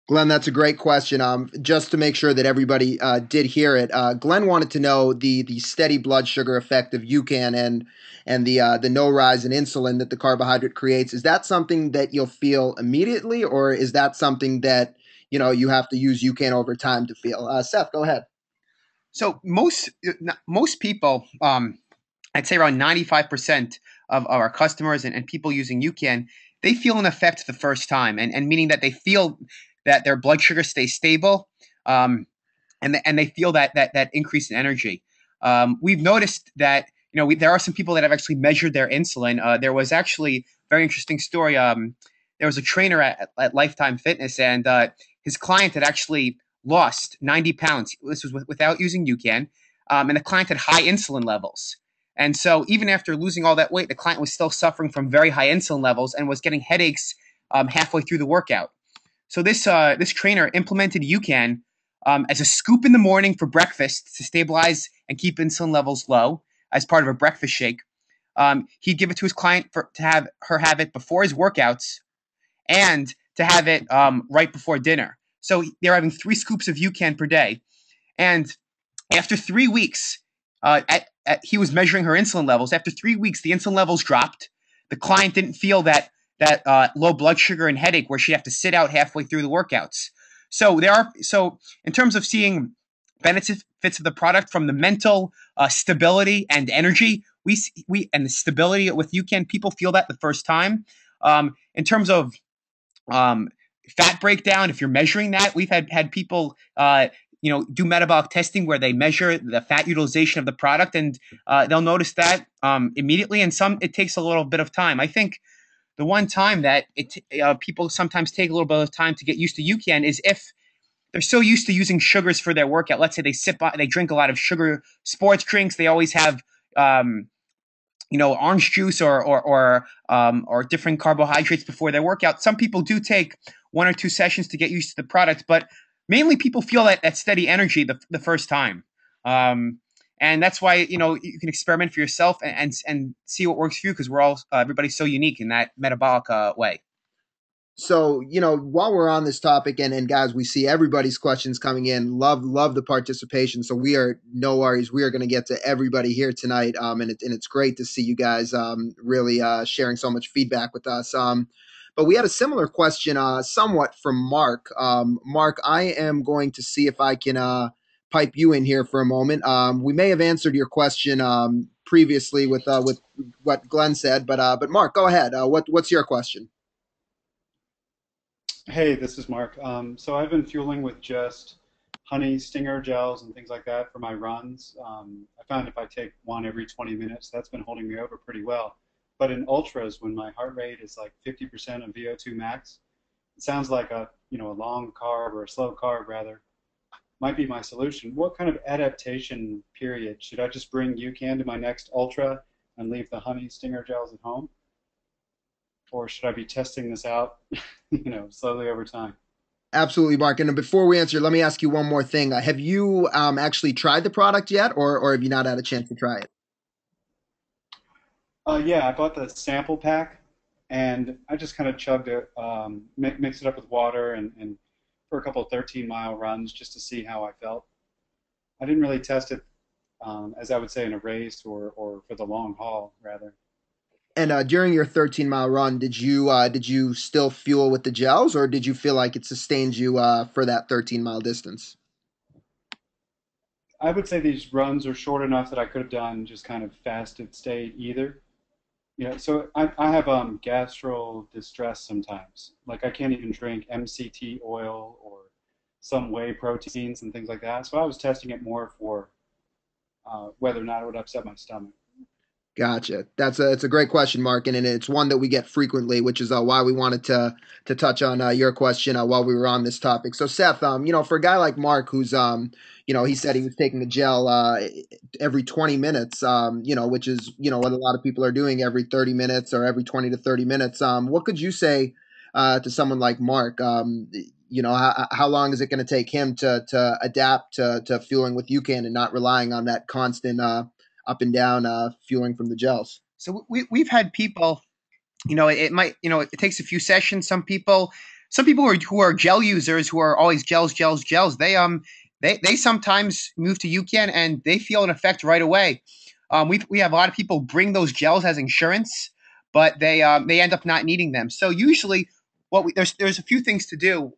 Glenn, that's a great question. Just to make sure that everybody did hear it, Glenn wanted to know the steady blood sugar effect of UCAN and the no rise in insulin that the carbohydrate creates. Is that something that you'll feel immediately, or is that something that you have to use UCAN over time to feel? Seth, go ahead. So most people, I'd say around 95% of our customers and people using UCAN, they feel an effect the first time, and meaning that they feel that their blood sugar stays stable, and they feel that increase in energy. We've noticed that there are some people that have actually measured their insulin. There was actually a very interesting story. There was a trainer at Lifetime Fitness, and his client had actually lost 90 pounds. This was without using UCAN, and the client had high insulin levels. And so, even after losing all that weight, the client was still suffering from very high insulin levels and was getting headaches halfway through the workout. So this trainer implemented UCAN as a scoop in the morning for breakfast to stabilize and keep insulin levels low as part of a breakfast shake. He'd give it to his client to have her have it before his workouts and to have it right before dinner. So they're having 3 scoops of UCAN per day. And after 3 weeks, he was measuring her insulin levels. After 3 weeks, the insulin levels dropped. The client didn't feel that low blood sugar and headache where she'd have to sit out halfway through the workouts. So in terms of seeing benefits of the product from the mental stability and energy, we and the stability with UCAN, people feel that the first time. In terms of fat breakdown, if you're measuring that, we've had people do metabolic testing where they measure the fat utilization of the product, and they'll notice that immediately. And some it takes a little bit of time. I think the one time that people sometimes take a little bit of time to get used to UCAN is if they're so used to using sugars for their workout. Let's say they drink a lot of sugar sports drinks. They always have orange juice or different carbohydrates before their workout. Some people do take 1 or 2 sessions to get used to the product, but mainly people feel that steady energy the first time. And that's why you can experiment for yourself and see what works for you, because we're all everybody's so unique in that metabolic way. So, while we're on this topic, and guys, we see everybody's questions coming in. Love the participation. So we are no worries. We are going to get to everybody here tonight. And it's great to see you guys really sharing so much feedback with us. But we had a similar question, somewhat from Mark. Mark, I am going to see if I can pipe you in here for a moment. We may have answered your question previously with what Glenn said, but Mark, go ahead. What's your question? Hey, this is Mark. So I've been fueling with just honey stinger gels and things like that for my runs. I found if I take one every 20 minutes, that's been holding me over pretty well. But in ultras, when my heart rate is like 50% of VO2 max, it sounds like a long carb or a slow carb rather might be my solution. What kind of adaptation period should I just bring UCAN to my next ultra and leave the honey stinger gels at home? Or should I be testing this out, slowly over time? Absolutely, Mark. And before we answer, let me ask you one more thing. Have you actually tried the product yet, or have you not had a chance to try it? Yeah, I bought the sample pack, and I just kind of chugged it, mixed it up with water, and for a couple of 13-mile runs just to see how I felt. I didn't really test it, as I would say, in a race or for the long haul, rather. And during your 13-mile run, did you still fuel with the gels, or did you feel like it sustained you for that 13-mile distance? I would say these runs are short enough that I could have done just kind of fasted state either. So I have gastro distress sometimes. Like I can't even drink MCT oil or some whey proteins and things like that. So I was testing it more for whether or not it would upset my stomach. Gotcha. It's a great question, Mark, and it's one that we get frequently, which is why we wanted to touch on your question while we were on this topic. So, Seth, for a guy like Mark, who's he said he was taking the gel every 20 minutes, which is what a lot of people are doing every 30 minutes or every 20 to 30 minutes. What could you say to someone like Mark? How long is it going to take him to adapt to fueling with UCAN and not relying on that constant up and down fueling from the gels? So we've had people, it takes a few sessions. Some people some people who are gel users, who are always gels, they sometimes move to UCAN and they feel an effect right away. We have a lot of people bring those gels as insurance, but they end up not needing them. So usually, there's a few things to do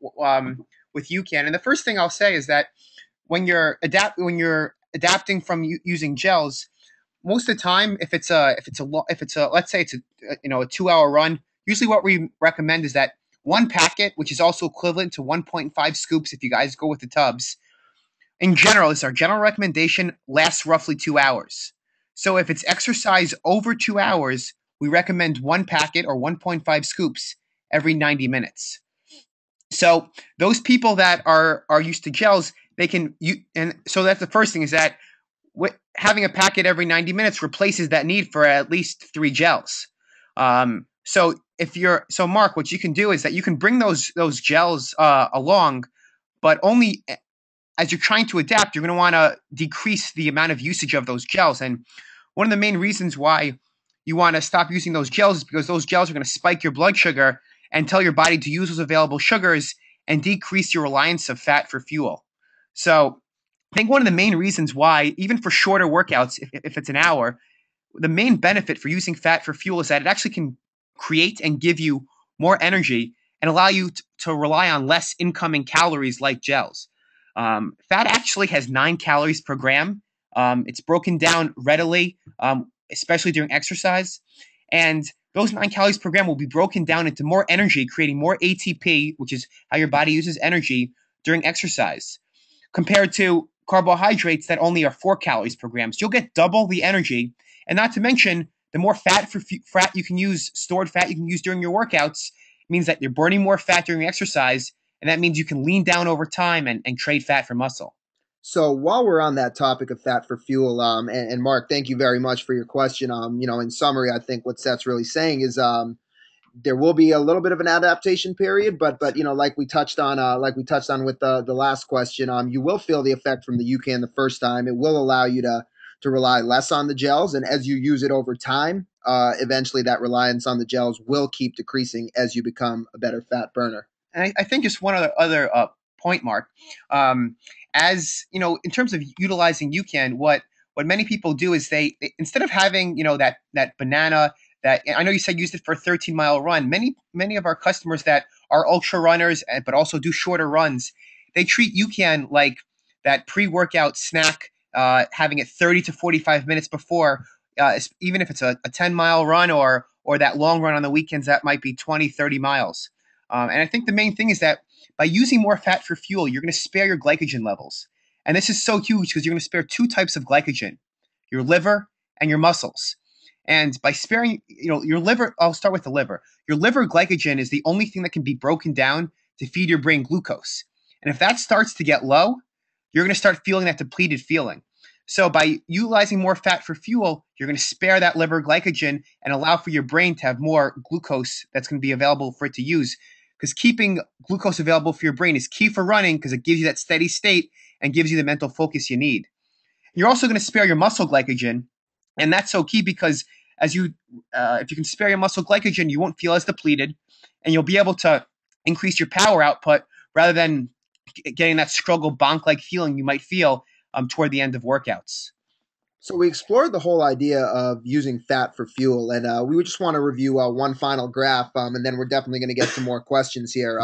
with UCAN, and the first thing I'll say is that when you're adapting from using gels, most of the time, if it's a let's say it's a 2 hour run, usually what we recommend is that one packet, which is also equivalent to 1.5 scoops if you guys go with the tubs. In general, it's our general recommendation, lasts roughly 2 hours. So if it's exercise over 2 hours, we recommend one packet or 1.5 scoops every 90 minutes. So those people that are used to gels, they can and so that's the first thing, is that having a packet every 90 minutes replaces that need for at least 3 gels. So Mark, what you can do is that you can bring those gels along, but only as you're trying to adapt, you're going to want to decrease the amount of usage of those gels. And one of the main reasons why you want to stop using those gels is because those gels are going to spike your blood sugar and tell your body to use those available sugars and decrease your reliance of fat for fuel. So I think one of the main reasons why, even for shorter workouts, if it's an hour, the main benefit for using fat for fuel is that it actually can create and give you more energy and allow you to rely on less incoming calories like gels. Fat actually has 9 calories per gram. It's broken down readily, especially during exercise. And those 9 calories per gram will be broken down into more energy, creating more ATP, which is how your body uses energy during exercise, compared to carbohydrates that only are 4 calories per gram. So you'll get double the energy. And not to mention, the more fat you can use, stored fat you can use during your workouts, means that you're burning more fat during exercise, and that means you can lean down over time and trade fat for muscle. So while we're on that topic of fat for fuel, and Mark, thank you very much for your question. In summary, I think what Seth's really saying is, there will be a little bit of an adaptation period, but like we touched on with the last question, you will feel the effect from the UCAN the first time. It will allow you to rely less on the gels, and as you use it over time, eventually that reliance on the gels will keep decreasing as you become a better fat burner. And I think just one other point, Mark. As you know, in terms of utilizing UCAN, what many people do is they instead of having that banana that I know you said used it for a 13-mile run. Many of our customers that are ultra runners but also do shorter runs, they treat UCAN like that pre-workout snack, having it 30 to 45 minutes before, even if it's a 10-mile run or that long run on the weekends that might be 20, 30 miles. And I think the main thing is that by using more fat for fuel, you're going to spare your glycogen levels. And this is so huge because you're going to spare 2 types of glycogen, your liver and your muscles. And by sparing, your liver, I'll start with the liver. Your liver glycogen is the only thing that can be broken down to feed your brain glucose. And if that starts to get low, you're going to start feeling that depleted feeling. So by utilizing more fat for fuel, you're going to spare that liver glycogen and allow for your brain to have more glucose that's going to be available for it to use. Because keeping glucose available for your brain is key for running because it gives you that steady state and gives you the mental focus you need. You're also going to spare your muscle glycogen, and that's so key because if you can spare your muscle glycogen, you won't feel as depleted, and you'll be able to increase your power output rather than getting that struggle bonk-like feeling you might feel toward the end of workouts. So we explored the whole idea of using fat for fuel, and we would just want to review one final graph, and then we're definitely going to get some more questions here.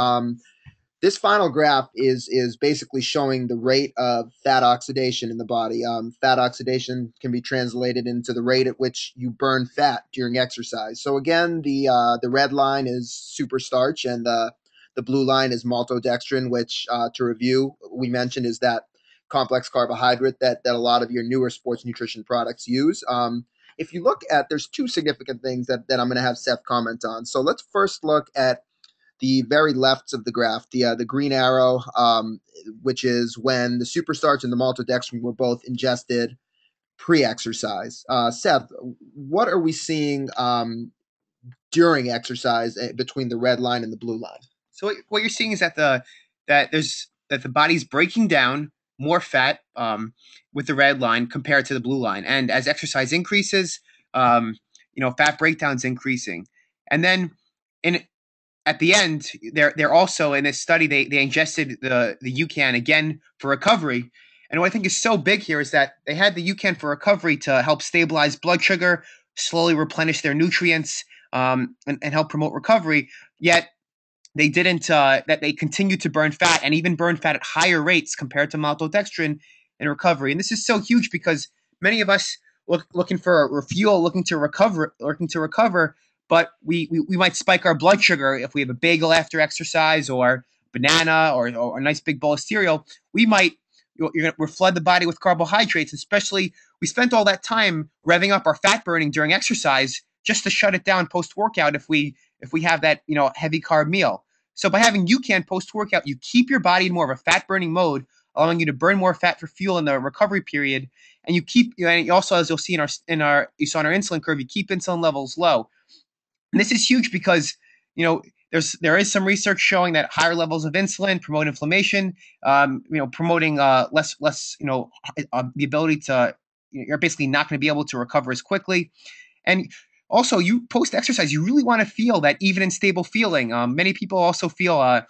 This final graph is basically showing the rate of fat oxidation in the body. Fat oxidation can be translated into the rate at which you burn fat during exercise. So again, the red line is SuperStarch, and the blue line is maltodextrin, which, to review, we mentioned is that complex carbohydrate that a lot of your newer sports nutrition products use. If you look at, there's 2 significant things that I'm going to have Seth comment on. So let's first look at the very left of the graph, the green arrow, which is when the SuperStarch and the maltodextrin were both ingested pre-exercise. Seth, what are we seeing during exercise between the red line and the blue line? So what you're seeing is that the body's breaking down more fat with the red line compared to the blue line, and as exercise increases, fat breakdown's increasing, and then at the end, they're also in this study they ingested the UCAN again for recovery. And what I think is so big here is that they had the UCAN for recovery to help stabilize blood sugar, slowly replenish their nutrients, and help promote recovery. Yet they didn't. That they continued to burn fat and even burn fat at higher rates compared to maltodextrin in recovery. And this is so huge because many of us looking for a refuel, looking to recover, but we might spike our blood sugar if we have a bagel after exercise or banana or a nice big bowl of cereal. We might we're flood the body with carbohydrates, especially we spent all that time revving up our fat burning during exercise just to shut it down post workout if we have that heavy carb meal. So by having UCAN post workout, you keep your body in more of a fat burning mode, allowing you to burn more fat for fuel in the recovery period, and you keep and you also, as you'll see in our insulin curve, you keep insulin levels low. And this is huge because there is some research showing that higher levels of insulin promote inflammation, promoting less the ability to you're basically not going to be able to recover as quickly. And also, you post exercise, you really want to feel that even and stable feeling. Many people also feel a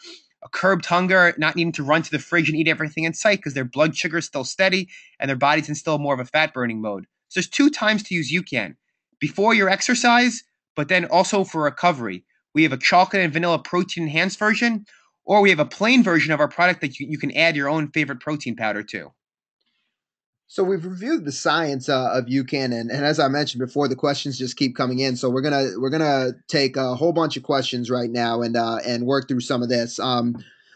curbed hunger, not needing to run to the fridge and eat everything in sight because their blood sugar is still steady and their body's in still more of a fat burning mode. So there's 2 times to use UCAN: before your exercise, but then also for recovery. We have a chocolate and vanilla protein enhanced version, or we have a plain version of our product that you can add your own favorite protein powder to. So we've reviewed the science of UCAN, and as I mentioned before, the questions just keep coming in. So we're gonna take a whole bunch of questions right now and work through some of this.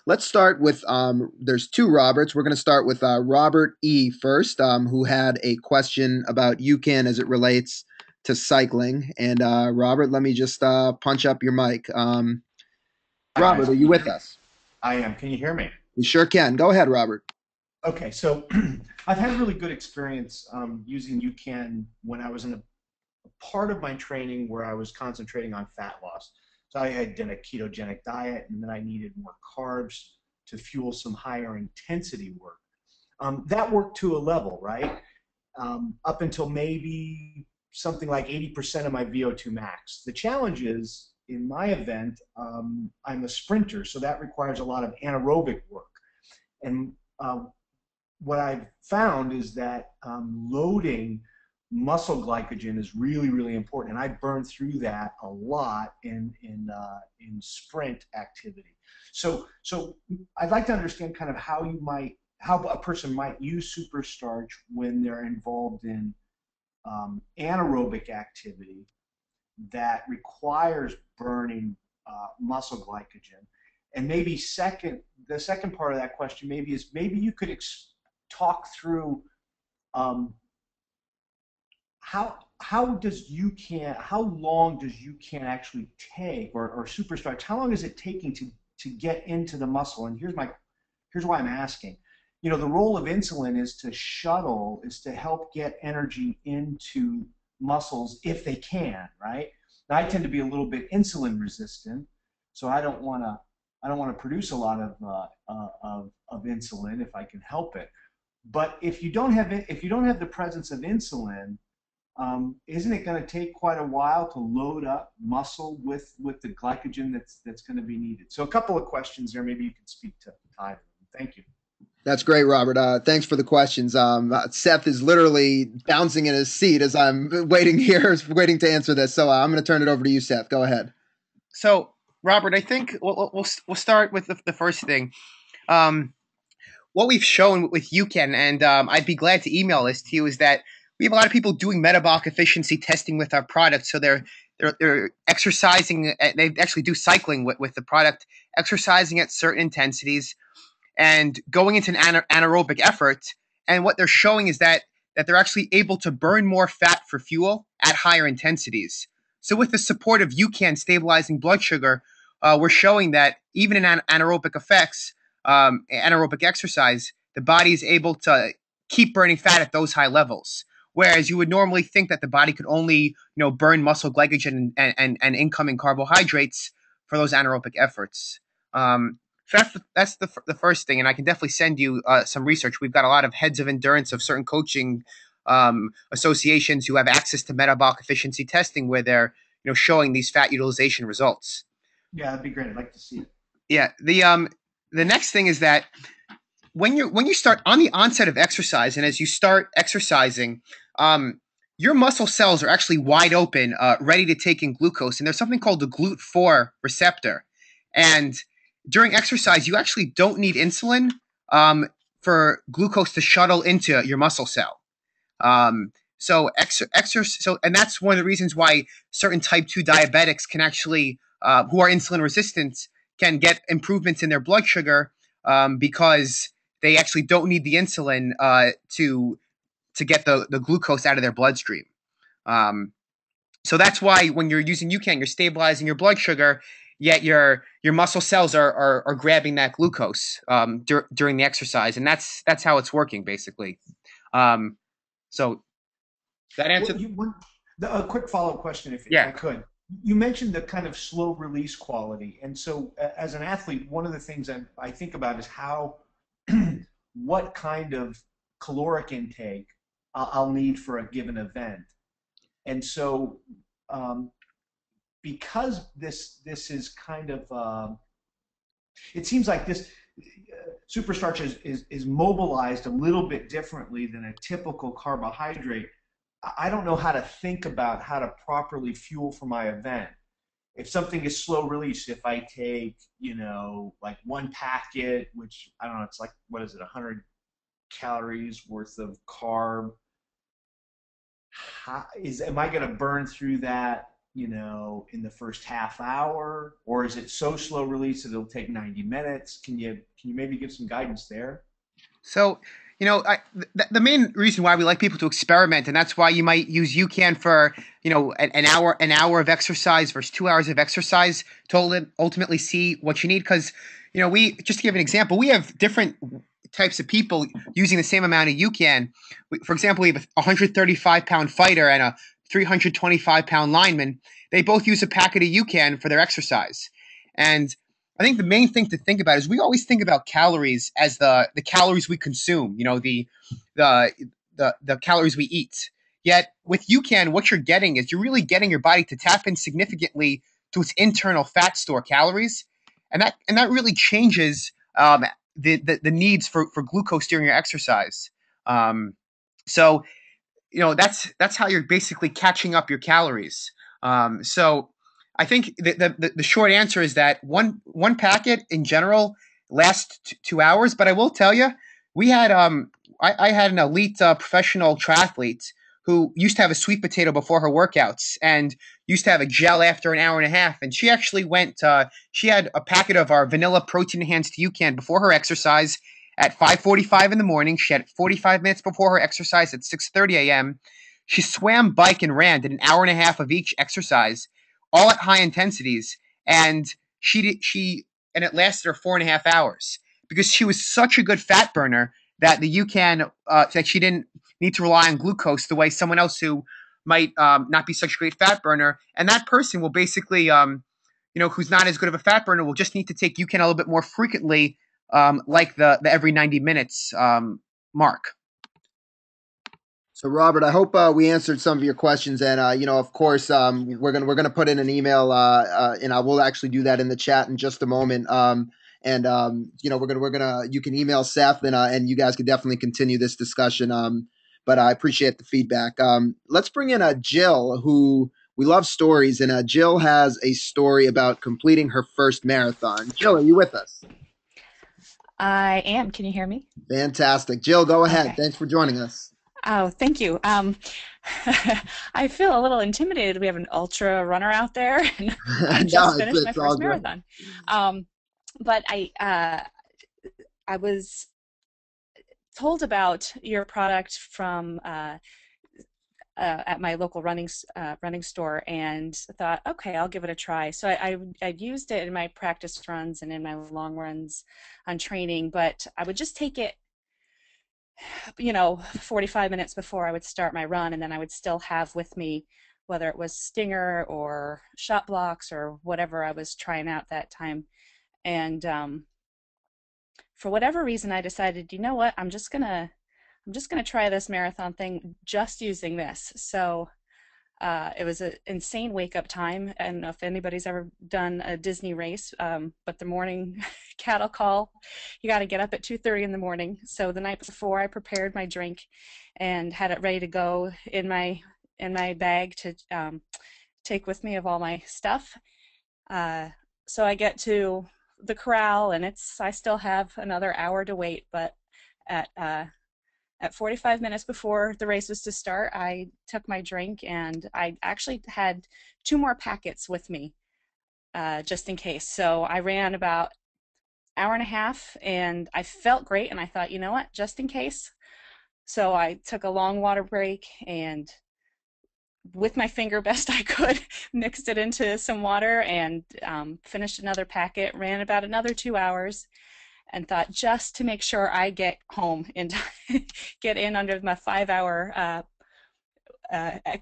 Let's start with there's 2 Roberts. We're gonna start with Robert E first, who had a question about UCAN as it relates to cycling. And Robert, let me just punch up your mic. Robert, are you with us? I am. Can you hear me? We sure can. Go ahead, Robert. Okay, so I've had a really good experience using UCAN when I was in a part of my training where I was concentrating on fat loss. So I had done a ketogenic diet, and then I needed more carbs to fuel some higher intensity work. That worked to a level, right? Up until maybe something like 80% of my VO2 max. The challenge is, in my event, I'm a sprinter, so that requires a lot of anaerobic work. And what I've found is that loading muscle glycogen is really, really important, and I burn through that a lot in sprint activity. So I'd like to understand kind of how a person might use SuperStarch when they're involved in anaerobic activity that requires burning muscle glycogen. And maybe the second part of that question maybe you could talk through how long does UCAN actually take, or SuperStarch, how long is it taking to get into the muscle? And here's why I'm asking. The role of insulin is to help get energy into muscles if they can, right? Now, I tend to be a little bit insulin resistant, so I don't want to produce a lot of insulin if I can help it. But if you don't have the presence of insulin, isn't it going to take quite a while to load up muscle with the glycogen that's going to be needed? So a couple of questions there. Maybe you can speak to either. Thank you. That's great, Robert. Thanks for the questions. Seth is literally bouncing in his seat as I'm waiting to answer this. So I'm going to turn it over to you, Seth. Go ahead. So, Robert, I think we'll start with the first thing. What we've shown with UCAN, and I'd be glad to email this to you, is that we have a lot of people doing metabolic efficiency testing with our product. So they're exercising. They actually do cycling with the product, exercising at certain intensities, and going into an anaerobic effort. And what they're showing is that they're actually able to burn more fat for fuel at higher intensities. So with the support of UCAN stabilizing blood sugar, we're showing that even in anaerobic effects, anaerobic exercise, the body is able to keep burning fat at those high levels. Whereas you would normally think that the body could only burn muscle glycogen and incoming carbohydrates for those anaerobic efforts. So that's the first thing, and I can definitely send you some research. We've got a lot of heads of endurance of certain coaching associations who have access to metabolic efficiency testing, where they're showing these fat utilization results. Yeah, that'd be great. I'd like to see it. Yeah. The next thing is that when you start on the onset of exercise, and as you start exercising, your muscle cells are actually wide open, ready to take in glucose, and there's something called the GLUT4 receptor. And during exercise, you actually don't need insulin for glucose to shuttle into your muscle cell. And that's one of the reasons why certain type 2 diabetics can actually, who are insulin resistant, can get improvements in their blood sugar because they actually don't need the insulin to get the glucose out of their bloodstream. So that's why when you're using UCAN, you're stabilizing your blood sugar, yet your muscle cells are grabbing that glucose during the exercise, and that's how it's working basically. So that answer. A quick follow-up question, if I Yeah. could. You mentioned the kind of slow release quality, and so as an athlete, one of the things I think about is how, what kind of caloric intake I'll need for a given event, and so because this is kind of it seems like this SuperStarch is mobilized a little bit differently than a typical carbohydrate. I don't know how to think about how to properly fuel for my event. If something is slow release, if I take, like one packet, which I don't know, it's like, what is it, 100 calories worth of carb, am I going to burn through that, in the first half hour, or is it so slow release that it'll take 90 minutes? Can you maybe give some guidance there? So, the main reason why we like people to experiment, and that's why you might use UCAN for, an hour of exercise versus 2 hours of exercise to ultimately see what you need. Because, we, just to give an example, we have different types of people using the same amount of UCAN. For example, we have a 135-pound fighter and a 325-pound lineman. They both use a packet of UCAN for their exercise. And I think the main thing to think about is we always think about calories as the calories we consume, the calories we eat. Yet with UCAN, what you're getting is you're really getting your body to tap in significantly to its internal fat store calories, and that really changes the needs for glucose during your exercise. So that's how you're basically catching up your calories. So I think the short answer is that one packet in general lasts 2 hours. But I will tell you, we had I had an elite professional triathlete who used to have a sweet potato before her workouts and used to have a gel after an hour and a half. And she actually she had a packet of our vanilla protein enhanced UCAN before her exercise at 5:45 in the morning. She had it 45 minutes before her exercise at 6:30 a.m. She swam, bike, and ran, did an hour and a half of each exercise, all at high intensities, and and it lasted her 4.5 hours because she was such a good fat burner that the UCAN that she didn't need to rely on glucose the way someone else who might not be such a great fat burner, and that person will basically who's not as good of a fat burner will just need to take UCAN a little bit more frequently, like the every 90 minutes mark. So Robert, I hope we answered some of your questions, and of course, we're gonna put in an email, and I will actually do that in the chat in just a moment. You can email Seth, and you guys can definitely continue this discussion. But I appreciate the feedback. Let's bring in Jill, who we love stories, and Jill has a story about completing her first marathon. Jill, are you with us? I am. Can you hear me? Fantastic, Jill. Go ahead. Okay. Thanks for joining us. Oh, thank you. I feel a little intimidated. We have an ultra runner out there, and I just finished my first marathon. But I was told about your product from at my local running store, and thought, okay, I'll give it a try. So I've used it in my practice runs and in my long runs on training, but I would just take it 45 minutes before I would start my run, and then I would still have with me, whether it was Stinger or shot blocks or whatever I was trying out that time. And for whatever reason, I decided, you know what, I'm just gonna try this marathon thing just using this. So It was an insane wake up time. I don't know if anybody's ever done a Disney race, but the morning cattle call, you got to get up at 2:30 in the morning. So the night before, I prepared my drink and had it ready to go in my bag to take with me of all my stuff. Uh, so I get to the corral, and I still have another hour to wait, but at uh, at 45 minutes before the race was to start, I took my drink, and I actually had two more packets with me, just in case. So I ran about hour and a half, and I felt great, and I thought, you know what, just in case. So I took a long water break, and with my finger best I could, mixed it into some water, and finished another packet, ran about another 2 hours, and thought, just to make sure I get home in time, get in under my 5 hour,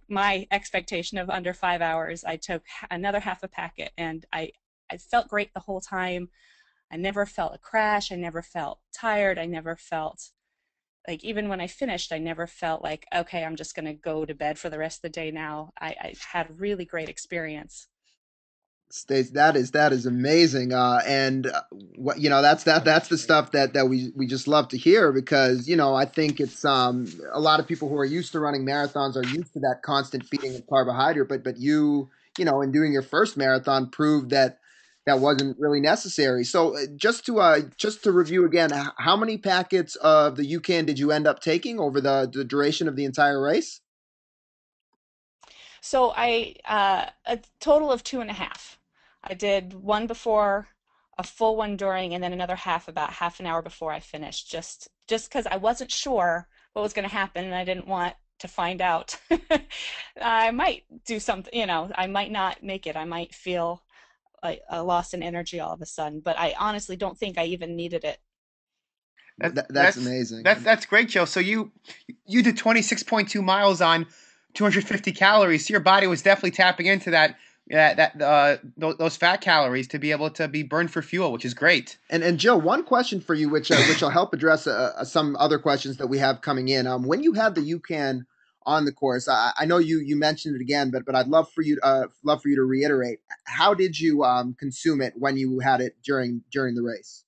my expectation of under 5 hours, I took another half a packet, and I felt great the whole time. I never felt a crash. I never felt tired. I never felt like, even when I finished, I never felt like, okay, I'm just going to go to bed for the rest of the day now. I had a really great experience. States, that is amazing, and what that's the stuff that we just love to hear, because I think it's a lot of people who are used to running marathons are used to that constant feeding of carbohydrate, but in doing your first marathon proved that that wasn't really necessary. So just to review again, how many packets of the UCAN did you end up taking over the duration of the entire race? So a total of two and a half. I did one before, a full one during, and then another half about half an hour before I finished, just because I wasn't sure what was going to happen, and I didn't want to find out. I might do something, I might not make it. I might feel like a loss in energy all of a sudden, but I honestly don't think I even needed it. That's amazing. That's great, Joe. So you did 26.2 miles on 250 calories. So your body was definitely tapping into those fat calories to be able to be burned for fuel, which is great. And Joe, one question for you, which will help address some other questions that we have coming in. When you had the UCAN on the course, I know you mentioned it again, but I'd love for you to reiterate. How did you consume it when you had it during the race?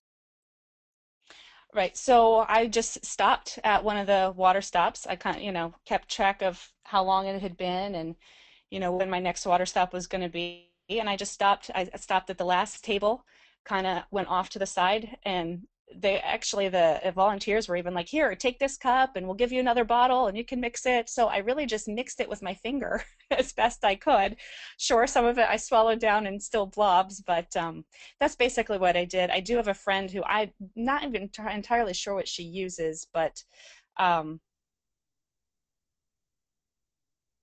Right. So I just stopped at one of the water stops. I kind of, kept track of how long it had been, and, when my next water stop was going to be. And I just stopped. I stopped at the last table, kind of went off to the side, and the volunteers were even like, here, take this cup, and we'll give you another bottle, and you can mix it. So I really just mixed it with my finger as best I could. Sure, some of it I swallowed down and still blobs, but that's basically what I did. I do have a friend who I'm not even entirely sure what she uses, but um,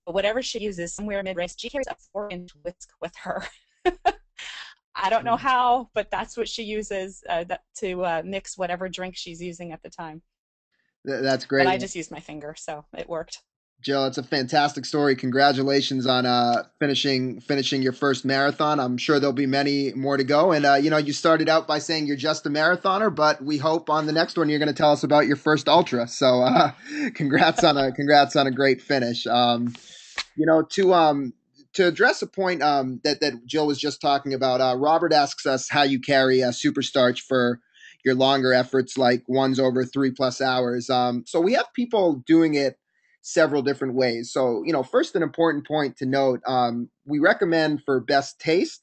whatever she uses, somewhere mid-race, she carries a 4-inch whisk with her. I don't know how, but that's what she uses to mix whatever drink she's using at the time. That's But great. I just used my finger, so it worked. Jill, it's a fantastic story. Congratulations on finishing your first marathon. I'm sure there'll be many more to go. And you started out by saying you're just a marathoner, but we hope on the next one you're going to tell us about your first ultra. So congrats on a great finish. To address a point that Jill was just talking about, Robert asks us how you carry SuperStarch for your longer efforts, like ones over 3+ hours. So we have people doing it several different ways. So, first, an important point to note, we recommend for best taste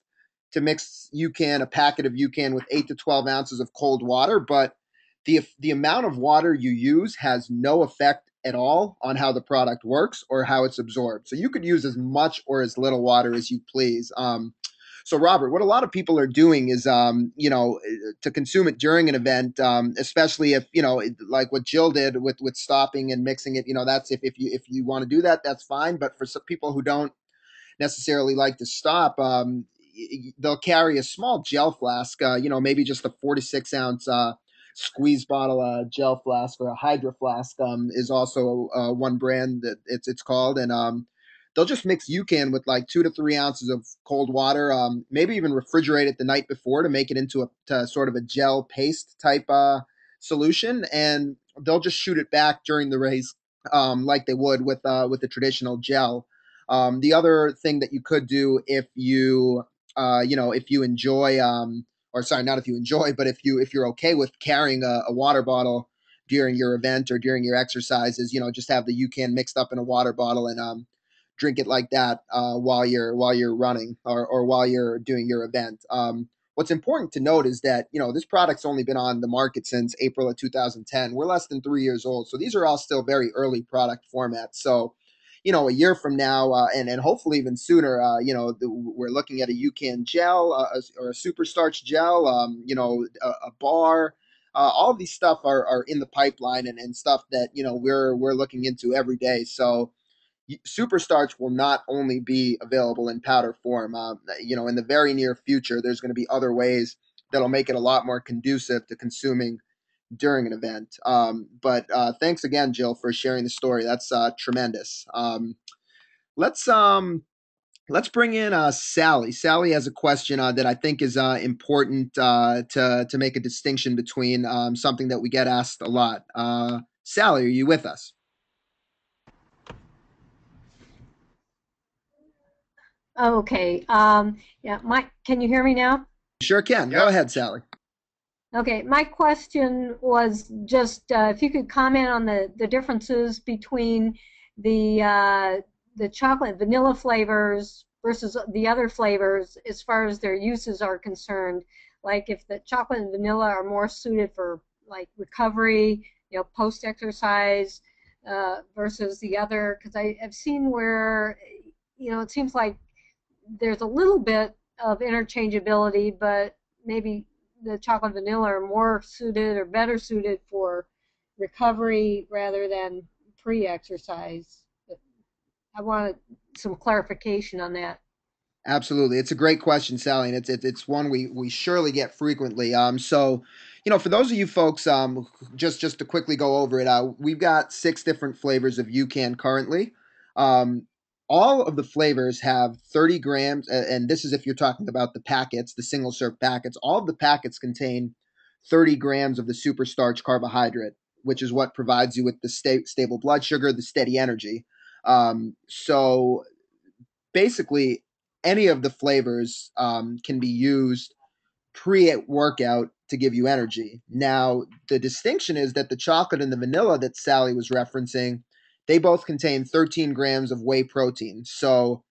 to mix a packet of UCAN with 8 to 12 ounces of cold water, but the amount of water you use has no effect at all on how the product works or how it's absorbed. So you could use as much or as little water as you please. So Robert, what a lot of people are doing is, to consume it during an event, especially if like what Jill did with stopping and mixing it. That's if you want to do that, that's fine. But for some people who don't necessarily like to stop, they'll carry a small gel flask, maybe just a 4 to 6 ounce squeeze bottle gel flask, or a Hydro flask is also one brand that it's called. And they'll just mix UCAN with like 2 to 3 ounces of cold water, maybe even refrigerate it the night before to make it into to sort of a gel paste type solution. And they'll just shoot it back during the race like they would with the traditional gel. The other thing that you could do if you if you enjoy or sorry, not if you enjoy, but if you're okay with carrying a water bottle during your event or during your exercises, just have the UCAN mixed up in a water bottle and drink it like that while you're running or while you're doing your event. What's important to note is that this product's only been on the market since April of 2010. We're less than 3 years old, so these are all still very early product formats. So a year from now, and hopefully even sooner, we're looking at a UCAN gel or a SuperStarch gel, a bar. All of these stuff are in the pipeline and stuff that we're looking into every day. So SuperStarch will not only be available in powder form. In the very near future, there's going to be other ways that'll make it a lot more conducive to consuming during an event. But thanks again, Jill, for sharing the story. That's tremendous. Let's bring in Sally. Sally has a question that I think is important to make a distinction between something that we get asked a lot. Sally, are you with us? Okay. Yeah, Mike, can you hear me now? Sure can. Yep. Go ahead, Sally. Okay, my question was just if you could comment on the differences between the chocolate vanilla flavors versus the other flavors as far as their uses are concerned. Like if the chocolate and vanilla are more suited for like recovery, post-exercise versus the other, because I've seen where, it seems like there's a little bit of interchangeability, but maybe the chocolate and vanilla are more suited or better suited for recovery rather than pre-exercise. I wanted some clarification on that. Absolutely. It's a great question, Sally, and it's one we surely get frequently. So, for those of you folks, just to quickly go over it, we've got 6 different flavors of UCAN currently. All of the flavors have 30 grams, and this is if you're talking about the packets, the single-serve packets. All of the packets contain 30 grams of the SuperStarch carbohydrate, which is what provides you with the stable blood sugar, the steady energy. So basically, any of the flavors can be used pre-workout to give you energy. Now, the distinction is that the chocolate and the vanilla that Sally was referencing, they both contain 13 grams of whey protein. So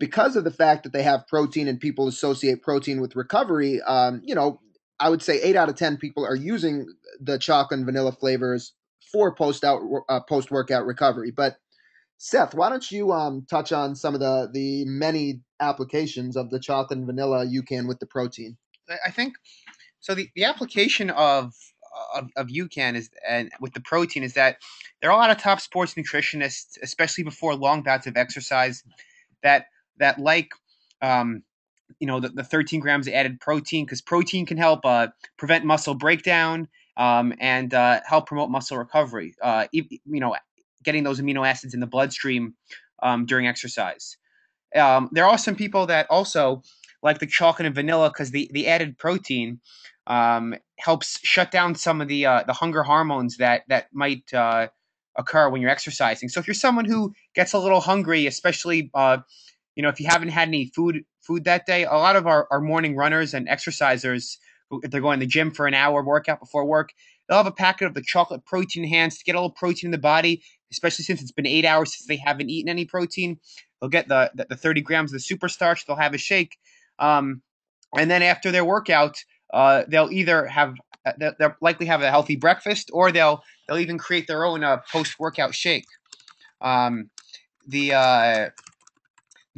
because of the fact that they have protein and people associate protein with recovery, I would say 8 out of 10 people are using the chocolate and vanilla flavors for post-workout recovery. But Seth, why don't you touch on some of the many applications of the chocolate and vanilla UCAN with the protein? I think so. The application of UCAN is and with the protein is that there are a lot of top sports nutritionists, especially before long bouts of exercise, that like the 13 grams of added protein, because protein can help prevent muscle breakdown and help promote muscle recovery. Getting those amino acids in the bloodstream during exercise. There are some people that also like the chocolate and vanilla because the added protein helps shut down some of the hunger hormones that might occur when you're exercising. So if you're someone who gets a little hungry, especially if you haven't had any food that day, a lot of our morning runners and exercisers, if they're going to the gym for an hour workout before work, they'll have a packet of the chocolate protein enhanced to get a little protein in the body, especially since it's been 8 hours since they haven't eaten any protein. They'll get the 30 grams of the SuperStarch. They'll have a shake. And then after their workout, they'll either they'll likely have a healthy breakfast, or they'll even create their own post-workout shake. The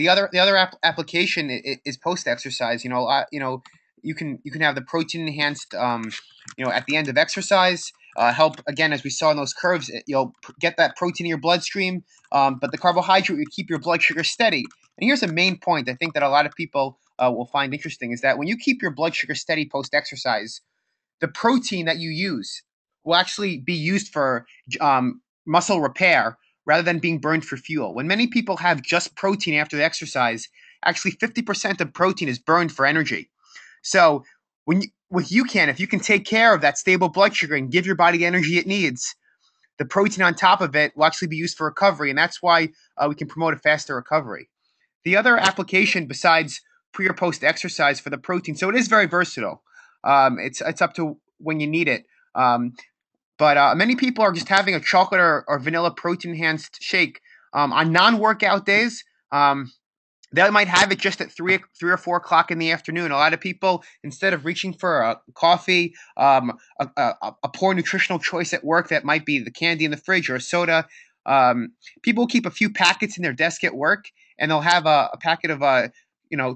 other application is post-exercise. You can have the protein enhanced at the end of exercise. Help again, as we saw in those curves, you'll get that protein in your bloodstream, but the carbohydrate will keep your blood sugar steady. And here's a main point I think that a lot of people will find interesting is that when you keep your blood sugar steady post-exercise, the protein that you use will actually be used for muscle repair rather than being burned for fuel. When many people have just protein after the exercise, actually 50% of protein is burned for energy. So with UCAN, if you can take care of that stable blood sugar and give your body the energy it needs, the protein on top of it will actually be used for recovery, and that's why we can promote a faster recovery. The other application besides pre or post exercise for the protein, so it is very versatile. It's up to when you need it. But many people are just having a chocolate or vanilla protein enhanced shake on non-workout days. They might have it just at 3 or 4 o'clock in the afternoon. A lot of people, instead of reaching for a coffee, a poor nutritional choice at work that might be the candy in the fridge or a soda, people keep a few packets in their desk at work, and they'll have a packet of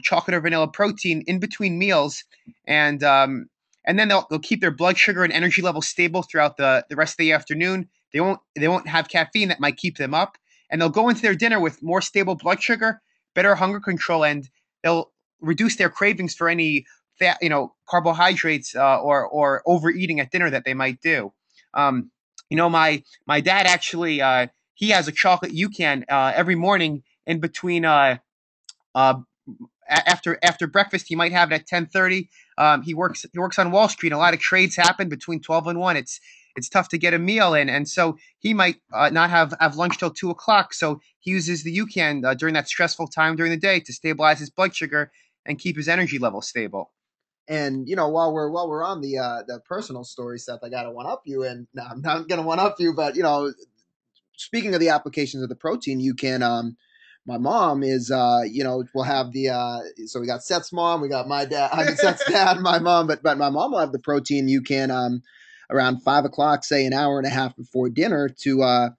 chocolate or vanilla protein in between meals, and then they'll keep their blood sugar and energy level stable throughout the rest of the afternoon. They won't have caffeine that might keep them up, and they'll go into their dinner with more stable blood sugar, better hunger control, and they'll reduce their cravings for any fat, carbohydrates or overeating at dinner that they might do. My dad actually he has a chocolate UCAN every morning in between after breakfast. He might have it at 10:30. He works on Wall Street. A lot of trades happen between 12 and 1. It's tough to get a meal in, and so he might not have lunch till 2 o'clock. So he uses the UCAN during that stressful time during the day to stabilize his blood sugar and keep his energy level stable. And while we're on the personal story, Seth, I gotta one up you, and no, I'm not gonna one up you, but speaking of the applications of the protein, UCAN. My mom is, we'll have so we got Seth's mom, we got my dad, I mean, Seth's dad, my mom, but my mom will have the protein UCAN around 5 o'clock, say an hour and a half before dinner to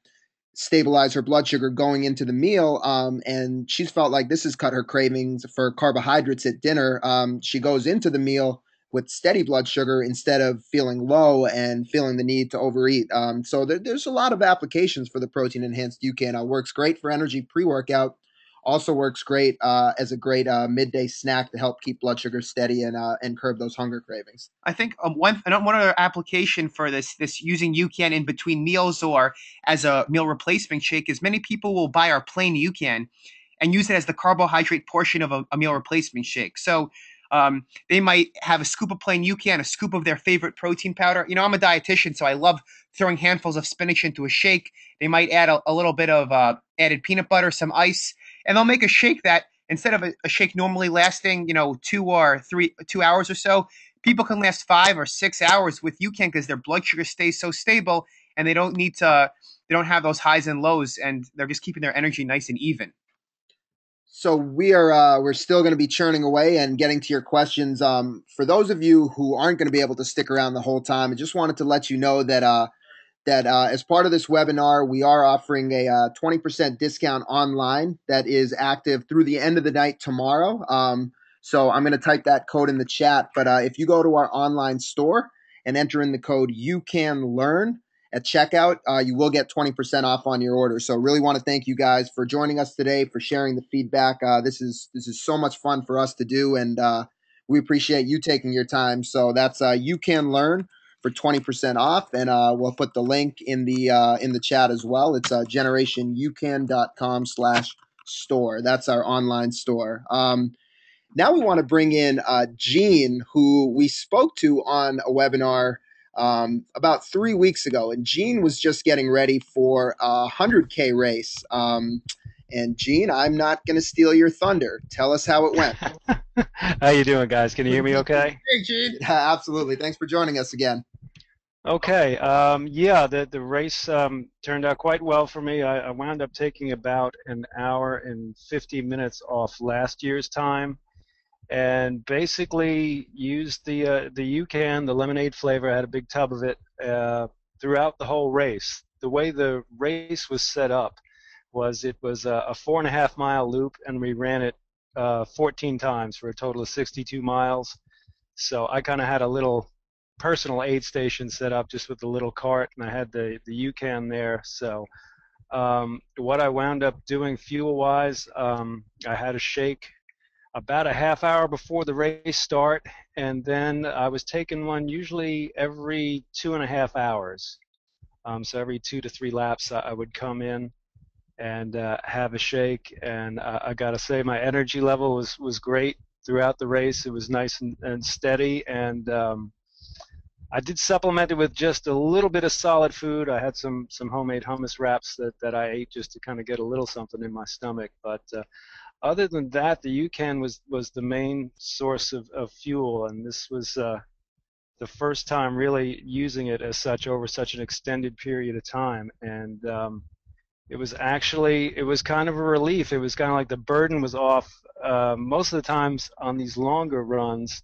stabilize her blood sugar going into the meal. And she's felt like this has cut her cravings for carbohydrates at dinner. She goes into the meal with steady blood sugar instead of feeling low and feeling the need to overeat. So there's a lot of applications for the protein enhanced UCAN. Works great for energy pre-workout. Also works great as a great midday snack to help keep blood sugar steady and curb those hunger cravings. I think one other application for this using UCAN in between meals or as a meal replacement shake is many people will buy our plain UCAN and use it as the carbohydrate portion of a meal replacement shake. So they might have a scoop of plain UCAN, a scoop of their favorite protein powder. I'm a dietitian, so I love throwing handfuls of spinach into a shake. They might add a little bit of added peanut butter, some ice, and they'll make a shake that instead of a shake normally lasting 2 hours or so, people can last 5 or 6 hours with UCAN because their blood sugar stays so stable, and they don't have those highs and lows, and they're just keeping their energy nice and even. So we're still going to be churning away and getting to your questions. For those of you who aren't going to be able to stick around the whole time, I just wanted to let you know that as part of this webinar, we are offering a 20% discount online that is active through the end of the night tomorrow. So I'm going to type that code in the chat. But if you go to our online store and enter in the code UCAN LEARN at checkout, you will get 20% off on your order. So really want to thank you guys for joining us today, for sharing the feedback. This is so much fun for us to do, and we appreciate you taking your time. So that's UCAN LEARN for 20% off, and we'll put the link in the chat as well. It's generationyoucan.com/store. That's our online store. Now we want to bring in Gene, who we spoke to on a webinar about 3 weeks ago, and Gene was just getting ready for a 100K race. And Gene, I'm not going to steal your thunder. Tell us how it went. How you doing, guys? Can you hear me okay? Hey, Gene. Yeah, absolutely. Thanks for joining us again. Okay. Yeah, the race turned out quite well for me. I wound up taking about an hour and 50 minutes off last year's time, and basically used the UCAN, the lemonade flavor. I had a big tub of it throughout the whole race. The way the race was set up was it was a 4.5-mile loop, and we ran it 14 times for a total of 62 miles. So I kind of had a little personal aid station set up just with the little cart, and I had the UCAN there. So what I wound up doing fuel-wise, I had a shake about a half hour before the race start, and then I was taking one usually every 2.5 hours. So every 2 to 3 laps I would come in and have a shake, and I gotta say my energy level was great throughout the race. It was nice and steady, and I did supplement it with just a little bit of solid food. I had some homemade hummus wraps that I ate just to kind of get a little something in my stomach. But other than that, the UCAN was the main source of fuel, and this was the first time really using it as such over such an extended period of time. And it was kind of a relief. It was kind of like the burden was off. Most of the times on these longer runs,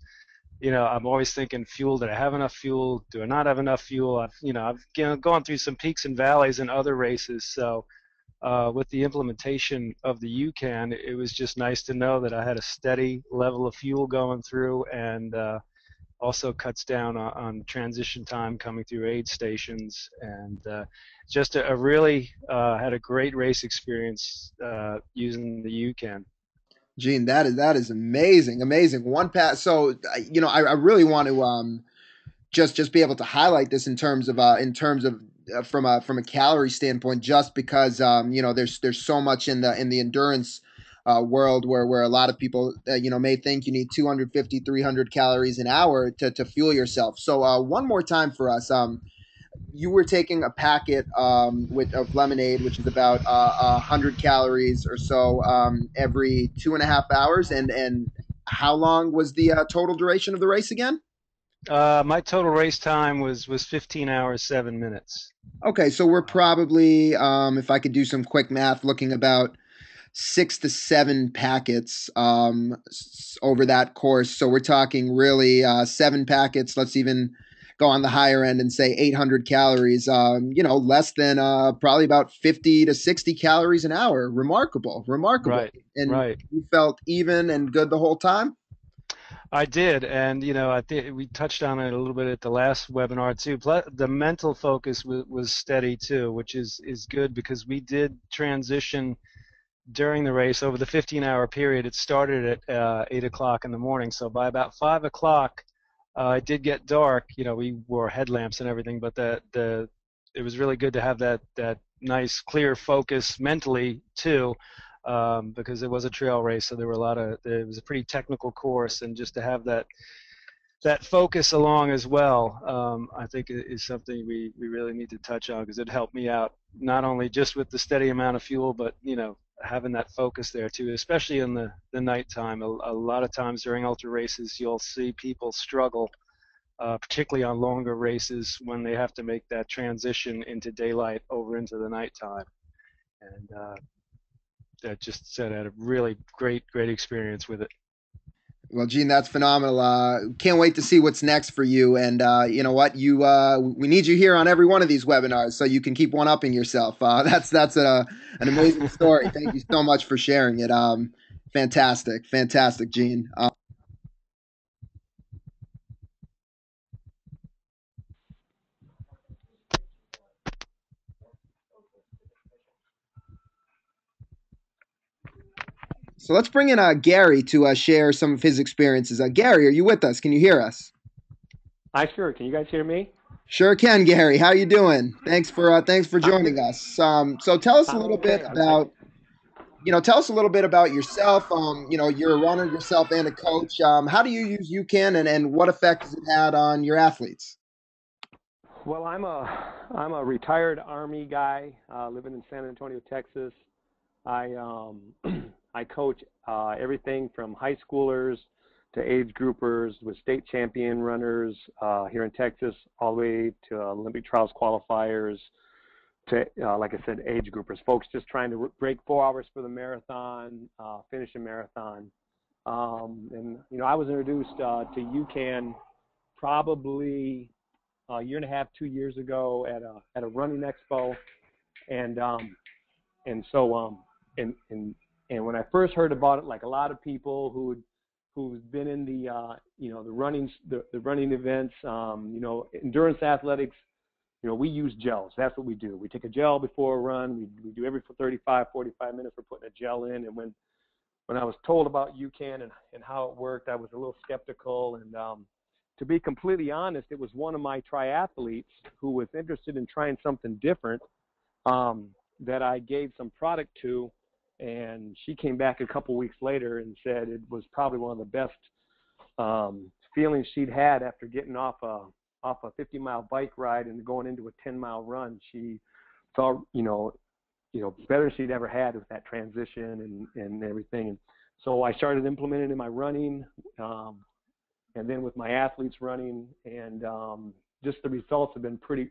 I'm always thinking fuel. Did I have enough fuel? Do I not have enough fuel? I've gone through some peaks and valleys in other races. So with the implementation of the UCAN, it was just nice to know that I had a steady level of fuel going through, and also cuts down on transition time coming through aid stations, and just a really had a great race experience using the UCAN. Gene, that is amazing, amazing. One pass. So I really want to just be able to highlight this in terms of from a calorie standpoint, just because there's so much in the endurance world where a lot of people may think you need 250 300 calories an hour to fuel yourself. So one more time for us. You were taking a packet of lemonade, which is about 100 calories or so every 2.5 hours. And how long was the total duration of the race again? My total race time was 15 hours 7 minutes. Okay, so we're probably, if I could do some quick math, looking about 6 to 7 packets over that course. So we're talking really 7 packets. Let's even go on the higher end and say 800 calories. Less than probably about 50 to 60 calories an hour. Remarkable. Right. And right. you felt even and good the whole time? I did, and I think we touched on it a little bit at the last webinar too. The mental focus was steady too, which is good, because we did transition during the race over the 15-hour period. It started at 8 o'clock in the morning, so by about 5 o'clock, it did get dark. We wore headlamps and everything, but it was really good to have that nice clear focus mentally too. Because it was a trail race, so it was a pretty technical course, and just to have that focus along as well, I think is something we really need to touch on, because it helped me out not only just with the steady amount of fuel, but having that focus there too, especially in the nighttime. A lot of times during ultra races, you'll see people struggle, particularly on longer races, when they have to make that transition into daylight over into the nighttime. And I just said I had a really great experience with it. Well, Gene, that's phenomenal. Can't wait to see what's next for you. And you know what? We need you here on every one of these webinars so you can keep one-upping yourself. That's an amazing story. Thank you so much for sharing it. Fantastic, Gene. So let's bring in Gary to share some of his experiences. Gary, are you with us? Can you hear us? Sure. Can you guys hear me? Sure can, Gary. How you doing? Thanks for joining us. So tell us a little bit about yourself. You're a runner yourself and a coach. How do you use UCAN, and what effect has it had on your athletes? Well, I'm a retired Army guy living in San Antonio, Texas. I coach everything from high schoolers to age groupers with state champion runners here in Texas, all the way to Olympic trials qualifiers, to like I said, age groupers, folks just trying to break 4 hours for the marathon, finish a marathon. And I was introduced to UCAN probably a year and a half, 2 years ago at a running expo, and when I first heard about it, like a lot of people who's been in the the running events, endurance athletics, we use gels. That's what we do. We take a gel before a run. We do every 35, 45 minutes. We're putting a gel in. And when I was told about UCAN and how it worked, I was a little skeptical. And to be completely honest, it was one of my triathletes who was interested in trying something different that I gave some product to. And she came back a couple weeks later and said it was probably one of the best feelings she'd had after getting off a off a 50-mile bike ride and going into a 10-mile run, she felt, better than she'd ever had with that transition and everything. And so I started implementing it in my running, and then with my athletes running, and just the results have been pretty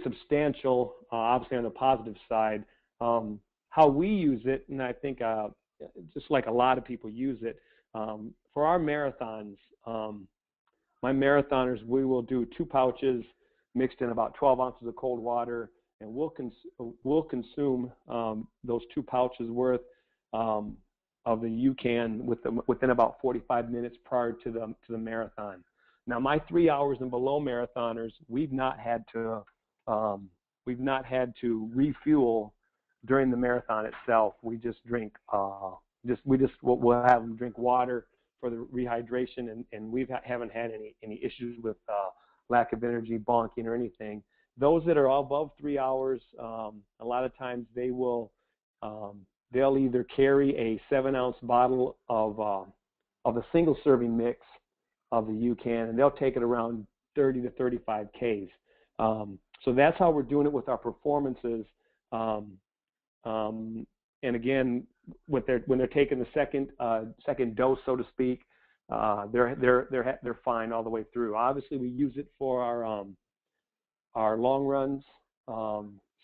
substantial, obviously on the positive side. How we use it, and I think just like a lot of people use it, for our marathons, my marathoners, we will do 2 pouches mixed in about 12 ounces of cold water, and we'll consume those 2 pouches worth of the UCAN within about 45 minutes prior to the marathon. Now, my 3 hours and below marathoners, we've not had to refuel during the marathon itself. We just drink we'll have them drink water for the rehydration, and we haven't had any issues with lack of energy, bonking, or anything. Those that are above 3 hours, a lot of times they'll either carry a 7-ounce bottle of a single serving mix of the UCAN, and they'll take it around 30 to 35 Ks. So that's how we're doing it with our performances. And again, when they're taking the second dose, so to speak, they're fine all the way through. Obviously, we use it for our long runs.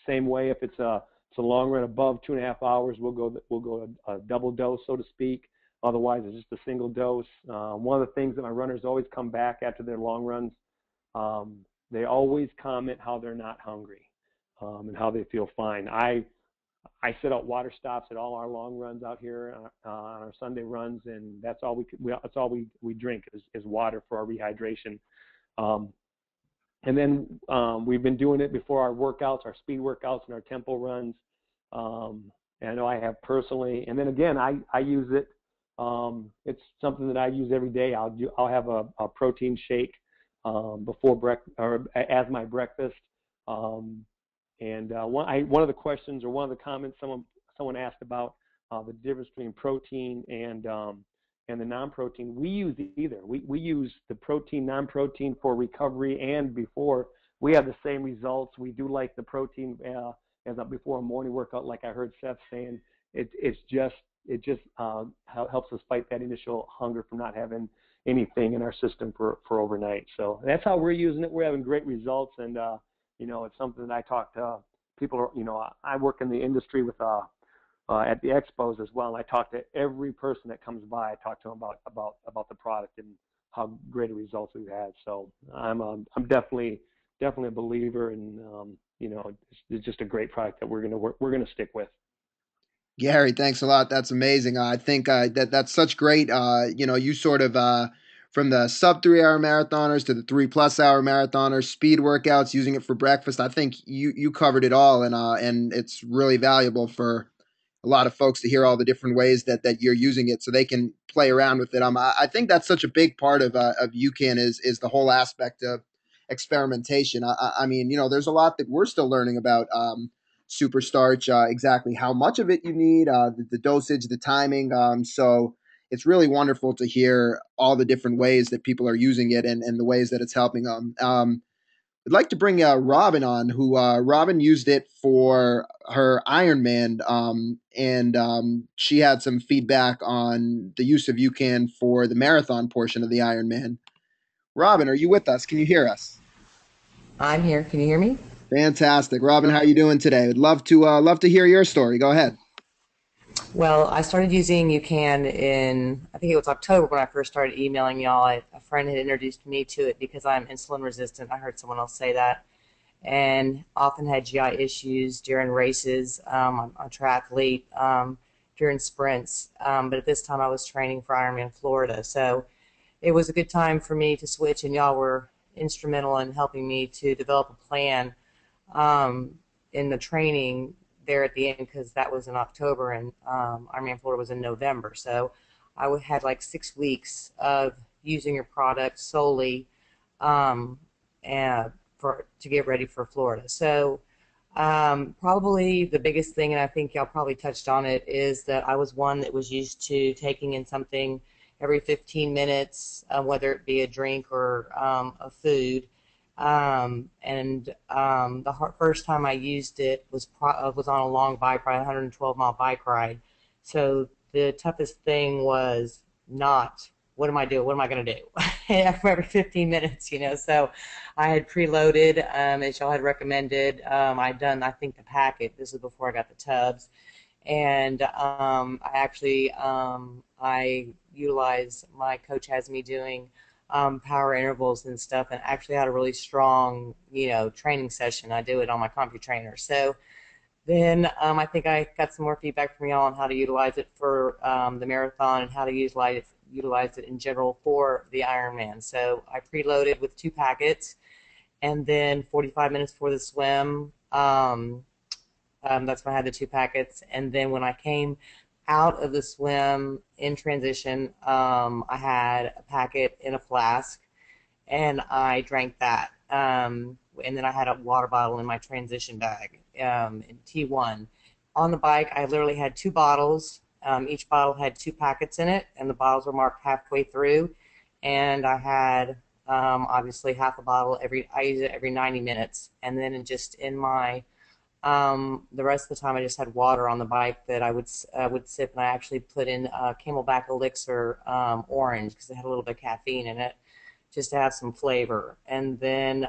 Same way, if it's a long run above 2.5 hours, we'll go a double dose, so to speak. Otherwise, it's just a single dose. One of the things that my runners always come back after their long runs, they always comment how they're not hungry and how they feel fine. I set out water stops at all our long runs out here on our Sunday runs, and that's all we drink is water for our rehydration. And then we've been doing it before our workouts, our speed workouts, and our tempo runs. And I know I have personally. And then again, I use it. It's something that I use every day. I'll have a protein shake before breakfast or as my breakfast. And one of the questions or one of the comments someone asked about the difference between protein and the non-protein. We use either. We use the protein, non-protein for recovery and before. We have the same results. We do like the protein as before a morning workout, like I heard Seth saying. It just helps us fight that initial hunger from not having anything in our system for overnight. So that's how we're using it. We're having great results, and it's something that I talk to people. I work in the industry with at the expos as well, and I talk to every person that comes by. I talk to them about the product and how great a results we've had. So I'm definitely a believer, and it's just a great product that we're gonna stick with. Gary, thanks a lot. That's amazing. I think that's such great. You sort of from the sub 3 hour marathoners to the 3+ hour marathoners, speed workouts, using it for breakfast. I think you covered it all, and it's really valuable for a lot of folks to hear all the different ways that you're using it, so they can play around with it. I think that's such a big part of UCAN is the whole aspect of experimentation. I mean, there's a lot that we're still learning about. SuperStarch, exactly how much of it you need, the dosage, the timing. So it's really wonderful to hear all the different ways that people are using it and the ways that it's helping them. I'd like to bring Robin on, who Robin used it for her Ironman, and she had some feedback on the use of UCAN for the marathon portion of the Ironman. Robin, are you with us? Can you hear us? I'm here. Can you hear me? Fantastic. Robin, how are you doing today? I'd love to hear your story. Go ahead. Well, I started using UCAN in, I think it was October when I first started emailing y'all. A friend had introduced me to it because I'm insulin resistant. I heard someone else say that. And often had GI issues during races, on triathlete, during sprints. But at this time I was training for Ironman Florida. So it was a good time for me to switch, and y'all were instrumental in helping me to develop a plan in the training there at the end, because that was in October and Ironman Florida was in November. So I had like 6 weeks of using your product solely to get ready for Florida. So probably the biggest thing, and I think y'all probably touched on it, is that I was one that was used to taking in something every 15 minutes, whether it be a drink or a food. The first time I used it was on a long bike ride, 112-mile bike ride. So the toughest thing was not, what am I doing? What am I going to do? Every 15 minutes, So I had preloaded, as y'all had recommended. I'd done, I think, the packet. This is before I got the tubs. And I utilize, my coach has me doing power intervals and stuff, and actually had a really strong, training session. I do it on my CompuTrainer. So then I think I got some more feedback from y'all on how to utilize it for the marathon and how to utilize it in general for the Ironman. So I preloaded with 2 packets, and then 45 minutes before the swim, that's when I had the 2 packets. And then when I came out of the swim in transition, I had a packet in a flask, and I drank that. And then I had a water bottle in my transition bag in T1. On the bike, I literally had 2 bottles. Each bottle had 2 packets in it, and the bottles were marked halfway through. And I had obviously half a bottle I use it every 90 minutes. And then just in my the rest of the time, I just had water on the bike that I would sip, and I actually put in Camelback Elixir orange because it had a little bit of caffeine in it, just to have some flavor. And then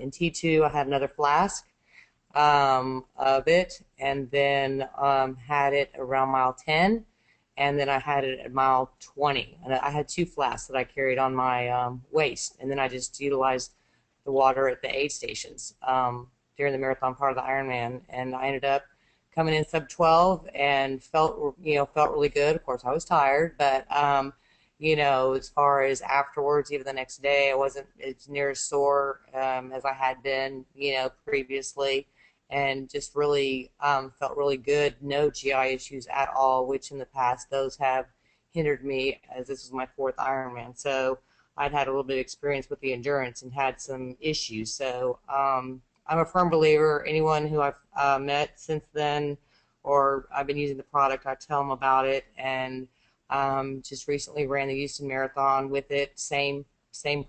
in T2, I had another flask of it, and then had it around mile 10, and then I had it at mile 20. And I had 2 flasks that I carried on my waist, and then I just utilized the water at the aid stations during the marathon part of the Ironman, and I ended up coming in sub 12 and felt really good. Of course, I was tired, but as far as afterwards, even the next day, I wasn't as near as sore as I had been, previously, and just really felt really good. No GI issues at all, which in the past those have hindered me, as this was my 4th Ironman. So I'd had a little bit of experience with the endurance and had some issues. So I'm a firm believer. Anyone who I've met since then, or I've been using the product, I tell them about it. And just recently ran the Houston Marathon with it, same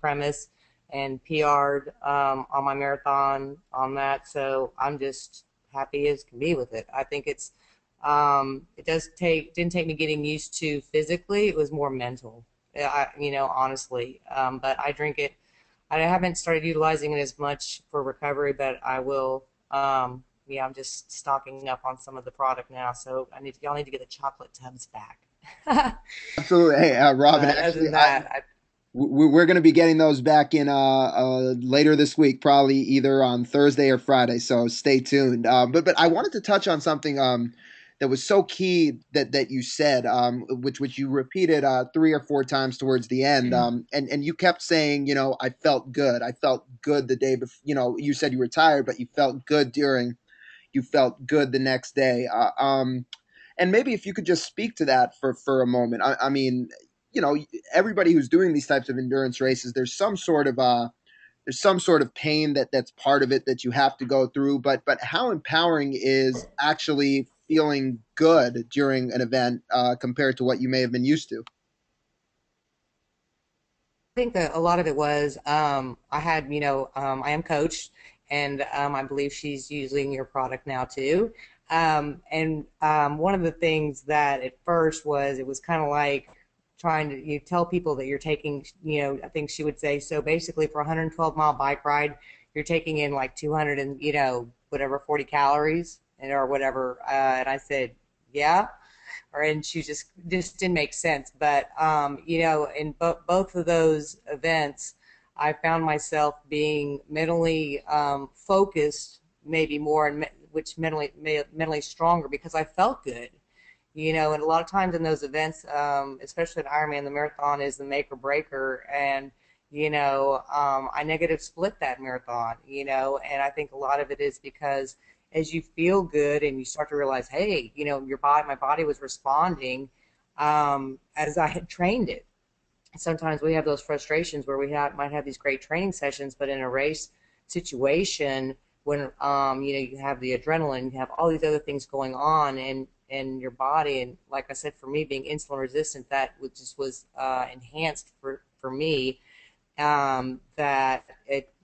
premise, and PR'd on my marathon on that. So I'm just happy as can be with it. I think it's didn't take me getting used to physically. It was more mental, honestly. But I drink it. I haven't started utilizing it as much for recovery, but I will. I'm just stocking up on some of the product now. So y'all need to get the chocolate tubs back. Absolutely. Hey, Robin, actually, we're going to be getting those back in later this week, probably either on Thursday or Friday. So stay tuned. But I wanted to touch on something that was so key that you said, which you repeated 3 or 4 times towards the end, and you kept saying, I felt good. I felt good the day before. You said you were tired, but you felt good you felt good the next day. And maybe if you could just speak to that for a moment. I mean, everybody who's doing these types of endurance races, there's some sort of pain that's part of it that you have to go through. But how empowering is actually feeling good during an event compared to what you may have been used to? I think that a lot of it was I had, I am coached, and I believe she's using your product now too. One of the things that at first it was kind of like trying to tell people that you're taking, I think she would say, so basically for a 112-mile bike ride, you're taking in like 200 and, whatever, 40 calories or whatever. And I said, yeah. And she just didn't make sense. But, in both of those events, I found myself being mentally focused, maybe more, and which mentally stronger because I felt good. And a lot of times in those events, especially at Ironman, the marathon is the make or breaker. And, I negative split that marathon, and I think a lot of it is because as you feel good and you start to realize, hey, my body was responding as I had trained it. Sometimes we have those frustrations where we might have these great training sessions, but in a race situation, when you have the adrenaline, you have all these other things going on, and in your body. And like I said, for me, being insulin resistant, that was enhanced for me, that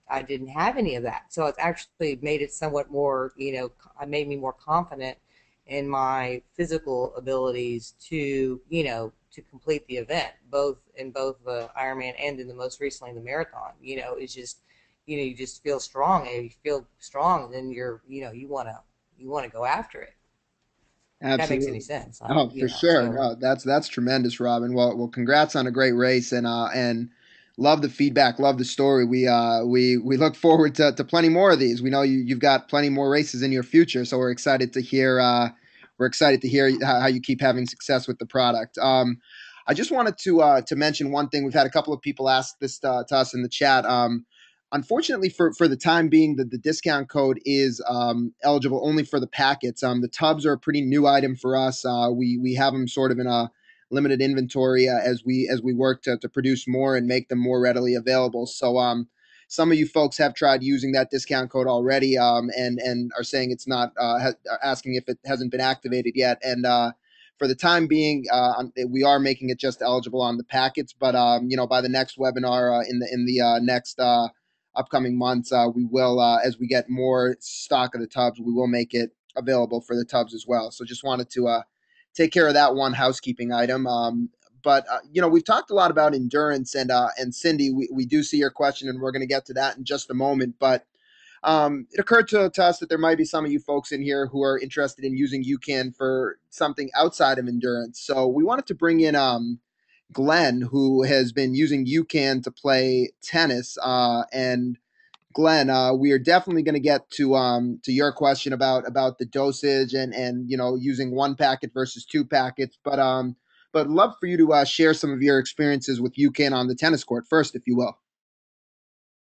I didn't have any of that. So it's actually made it somewhat more, it made me more confident in my physical abilities to, to complete the event, both in both the Ironman and in the most recently the marathon. It's just, you just feel strong, and you feel strong, and then you want to go after it. If that makes any Absolutely. sense. Oh, for sure. So No, that's tremendous, Robin. Well, congrats on a great race, and love the feedback, love the story. We look forward to plenty more of these. We know you've got plenty more races in your future, so we're excited to hear how you keep having success with the product. I just wanted to mention one thing. We've had a couple of people ask this to us in the chat. Unfortunately, for the time being, the discount code is eligible only for the packets. The tubs are a pretty new item for us. We have them sort of in a limited inventory as we work to produce more and make them more readily available. So some of you folks have tried using that discount code already, and are saying it's not asking if it hasn't been activated yet. And for the time being, we are making it just eligible on the packets. But by the next webinar in the next upcoming months, we will, as we get more stock of the tubs, we will make it available for the tubs as well. So just wanted to take care of that one housekeeping item. But we've talked a lot about endurance, and Cindy, we do see your question, and we're going to get to that in just a moment. But it occurred to us that there might be some of you folks in here who are interested in using UCAN for something outside of endurance. So we wanted to bring in Glenn, who has been using UCAN to play tennis. And Glenn, we are definitely going to get to your question about the dosage and using one packet versus two packets. But love for you to share some of your experiences with UCAN on the tennis court first, if you will.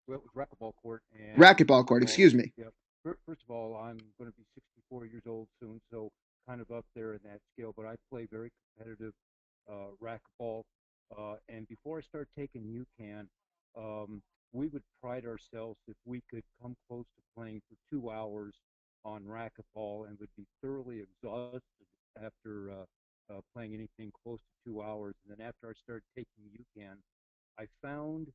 Well, it was racquetball court. And racquetball court, excuse me. Yeah. First of all, I'm going to be 64 years old soon, so kind of up there in that scale. But I play very competitive racquetball. And before I started taking UCAN, we would pride ourselves if we could come close to playing for 2 hours on racquetball and would be thoroughly exhausted after playing anything close to 2 hours. And then after I started taking UCAN, I found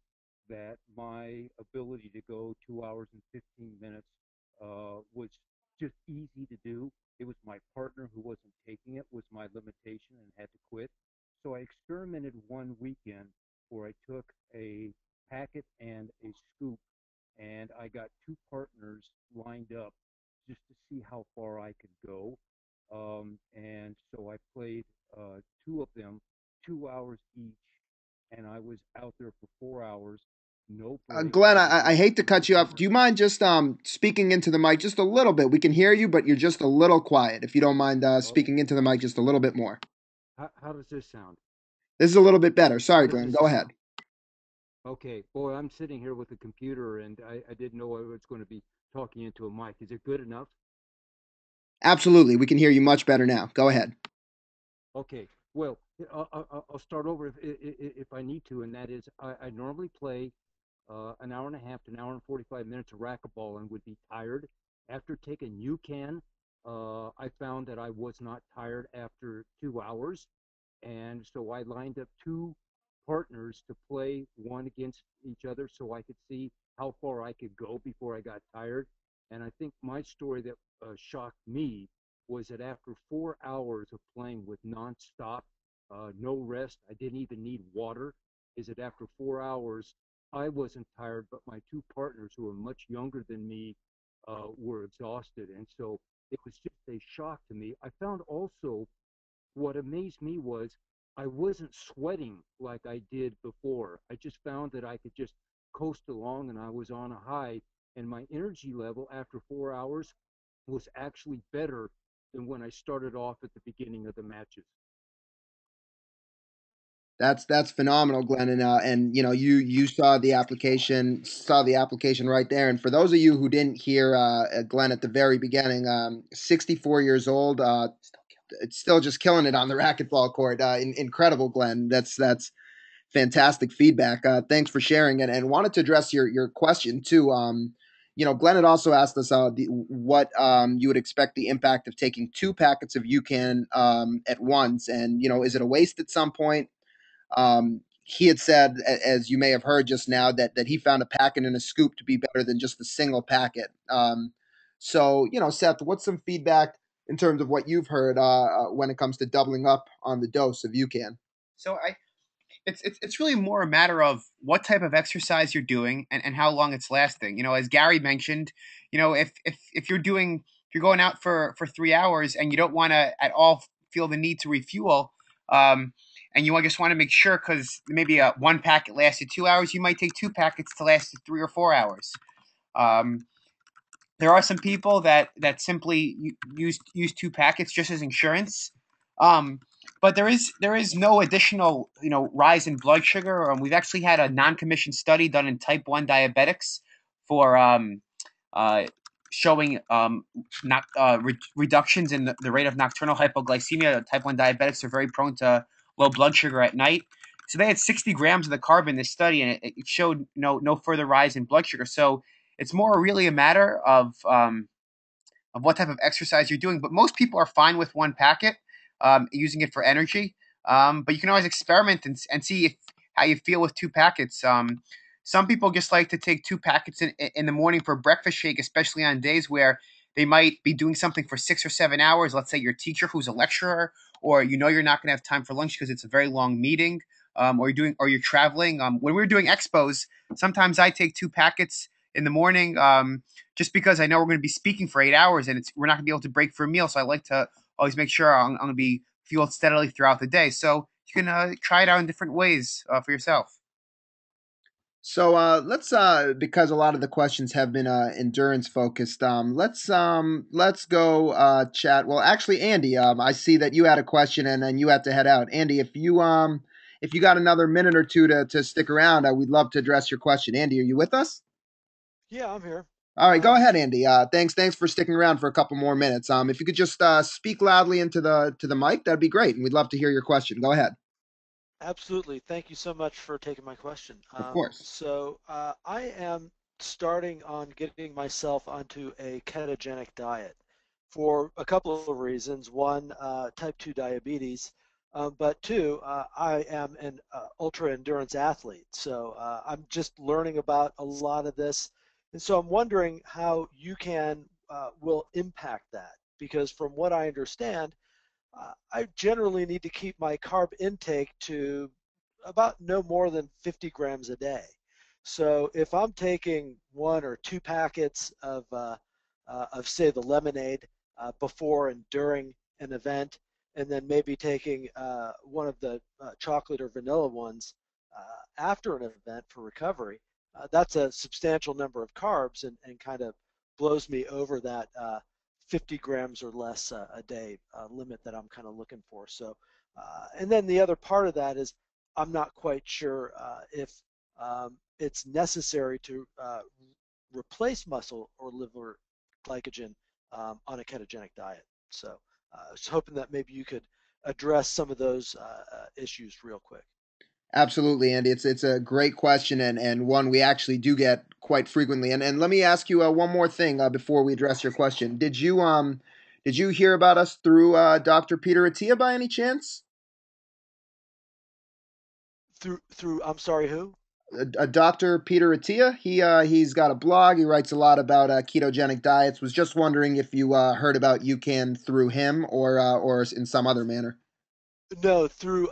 that my ability to go 2 hours and 15 minutes was just easy to do. It was my partner who wasn't taking it was my limitation and had to quit. So I experimented one weekend where I took a packet and a scoop, and I got two partners lined up just to see how far I could go. And so I played two of them, 2 hours each, and I was out there for 4 hours, no break. Glenn, I hate to cut you off. Do you mind just speaking into the mic just a little bit? We can hear you, but you're just a little quiet. If you don't mind speaking into the mic just a little bit more. How does this sound? This is a little bit better. Sorry, Glenn. Go ahead. Okay. Boy, I'm sitting here with a computer, and I didn't know I was going to be talking into a mic. Is it good enough? Absolutely. We can hear you much better now. Go ahead. Okay. Well, I'll start over if I need to, and that is I normally play an hour and a half to an hour and 45 minutes of racquetball and would be tired. After taking UCAN, I found that I was not tired after 2 hours. And so I lined up two partners to play one against each other so I could see how far I could go before I got tired. And I think my story that shocked me was that after 4 hours of playing with nonstop, no rest, I didn't even need water, is that after 4 hours, I wasn't tired, but my two partners, who were much younger than me, were exhausted. And so it was just a shock to me. I found also what amazed me was I wasn't sweating like I did before. I just found that I could just coast along and I was on a high. And my energy level after 4 hours was actually better than when I started off at the beginning of the matches. That's phenomenal, Glenn, and you saw the application right there. And for those of you who didn't hear Glenn at the very beginning, 64 years old, it's still just killing it on the racquetball court. Incredible, Glenn. That's fantastic feedback. Thanks for sharing it, and wanted to address your question too. Glenn had also asked us what you would expect the impact of taking 2 packets of UCAN at once, and is it a waste at some point? He had said, as you may have heard just now, that he found a packet and a scoop to be better than just a single packet. So, Seth, what's some feedback in terms of what you've heard when it comes to doubling up on the dose of UCAN? So it's really more a matter of what type of exercise you're doing and how long it's lasting. As Gary mentioned, if you're going out for 3 hours and you don't want to at all feel the need to refuel, and you just want to make sure, because maybe one packet lasted 2 hours, you might take 2 packets to last 3 or 4 hours. There are some people that simply use 2 packets just as insurance. But there is no additional rise in blood sugar. We've actually had a non-commissioned study done in type 1 diabetics for showing not reductions in the rate of nocturnal hypoglycemia. Type 1 diabetics are very prone to low blood sugar at night. So they had 60 grams of the carb in this study, and it showed no further rise in blood sugar. So it's more really a matter of what type of exercise you're doing. But most people are fine with 1 packet, using it for energy. But you can always experiment and see how you feel with 2 packets. Some people just like to take 2 packets in the morning for a breakfast shake, especially on days where they might be doing something for 6 or 7 hours. Let's say your teacher who's a lecturer, or you're not going to have time for lunch because it's a very long meeting, or you're traveling. When we're doing expos, sometimes I take 2 packets in the morning, just because I know we're going to be speaking for 8 hours and we're not going to be able to break for a meal. So I like to always make sure I'm going to be fueled steadily throughout the day. So you can try it out in different ways for yourself. So let's because a lot of the questions have been endurance focused. Let's go chat. Well, actually, Andy, I see that you had a question and then you had to head out. Andy, if you got another minute or two to stick around, we'd love to address your question. Andy, are you with us? Yeah, I'm here. All right, go ahead, Andy. Thanks for sticking around for a couple more minutes. If you could just speak loudly into the mic, that'd be great, and we'd love to hear your question. Go ahead. Absolutely. Thank you so much for taking my question. Of course. So I am starting on getting myself onto a ketogenic diet for a couple of reasons. One, type 2 diabetes, but two, I am an ultra endurance athlete. So I'm just learning about a lot of this. And so I'm wondering how UCAN will impact that, because from what I understand, I generally need to keep my carb intake to about no more than 50 grams a day. So if I'm taking 1 or 2 packets of say the lemonade before and during an event, and then maybe taking one of the chocolate or vanilla ones after an event for recovery, that's a substantial number of carbs, and kind of blows me over that 50 grams or less a day limit that I'm kind of looking for. So, and then the other part of that is I'm not quite sure if it's necessary to replace muscle or liver glycogen on a ketogenic diet. So I was hoping that maybe you could address some of those issues real quick. Absolutely, Andy. It's a great question, and one we actually do get quite frequently. And let me ask you one more thing before we address your question. Did you hear about us through Dr. Peter Attia by any chance? Through I'm sorry, who? Dr. Peter Attia. He's got a blog. He writes a lot about ketogenic diets. Was just wondering if you heard about UCAN through him or in some other manner. No, through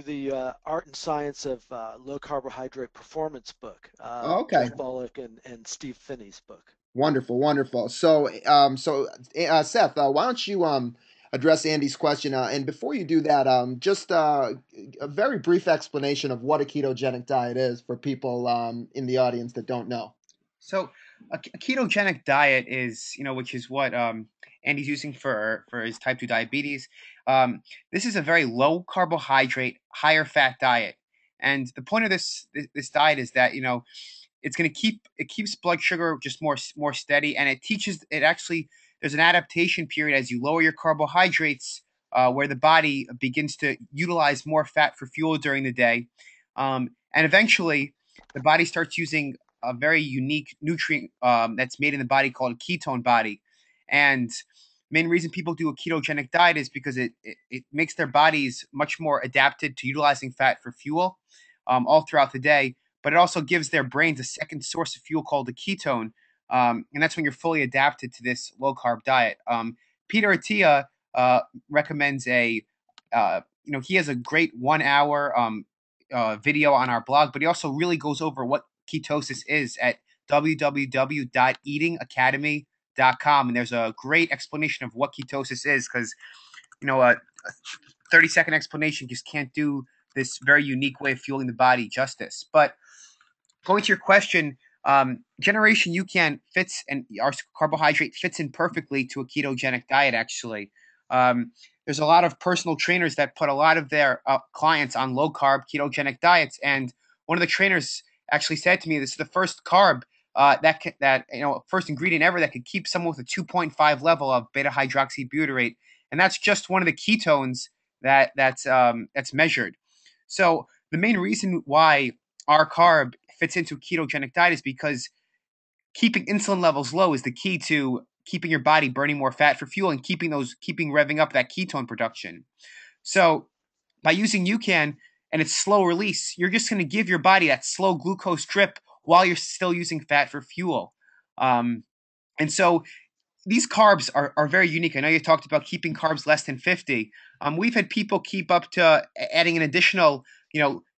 the Art and Science of Low Carbohydrate Performance book, Okay. Jeff Volek and Steve Finney's book. Wonderful, wonderful. So, Seth, why don't you address Andy's question? And before you do that, just a very brief explanation of what a ketogenic diet is for people in the audience that don't know. So a ketogenic diet is, which is what Andy's using for his type 2 diabetes. This is a very low carbohydrate, higher fat diet. And the point of this diet is that, it keeps blood sugar just more steady, and it actually, there's an adaptation period as you lower your carbohydrates, where the body begins to utilize more fat for fuel during the day. And eventually the body starts using a very unique nutrient that's made in the body called a ketone body. And main reason people do a ketogenic diet is because it makes their bodies much more adapted to utilizing fat for fuel all throughout the day. But it also gives their brains a second source of fuel called the ketone. And that's when you're fully adapted to this low carb diet. Peter Attia recommends he has a great 1 hour video on our blog, but he also really goes over what ketosis is at www.eatingacademy.com. And there's a great explanation of what ketosis is, because, a 30-second explanation just can't do this very unique way of fueling the body justice. But going to your question, Generation UCAN fits, and our carbohydrate fits in perfectly to a ketogenic diet, actually. There's a lot of personal trainers that put a lot of their clients on low-carb ketogenic diets, and one of the trainers actually said to me, this is the first carb first ingredient ever that could keep someone with a 2.5 level of beta-hydroxybutyrate, and that's just one of the ketones that's measured. So the main reason why our carb fits into a ketogenic diet is because keeping insulin levels low is the key to keeping your body burning more fat for fuel and keeping revving up that ketone production. So by using UCAN and its slow release, you're just going to give your body that slow glucose drip while you're still using fat for fuel. And so these carbs are very unique. I know you talked about keeping carbs less than 50. We've had people keep up to adding an additional,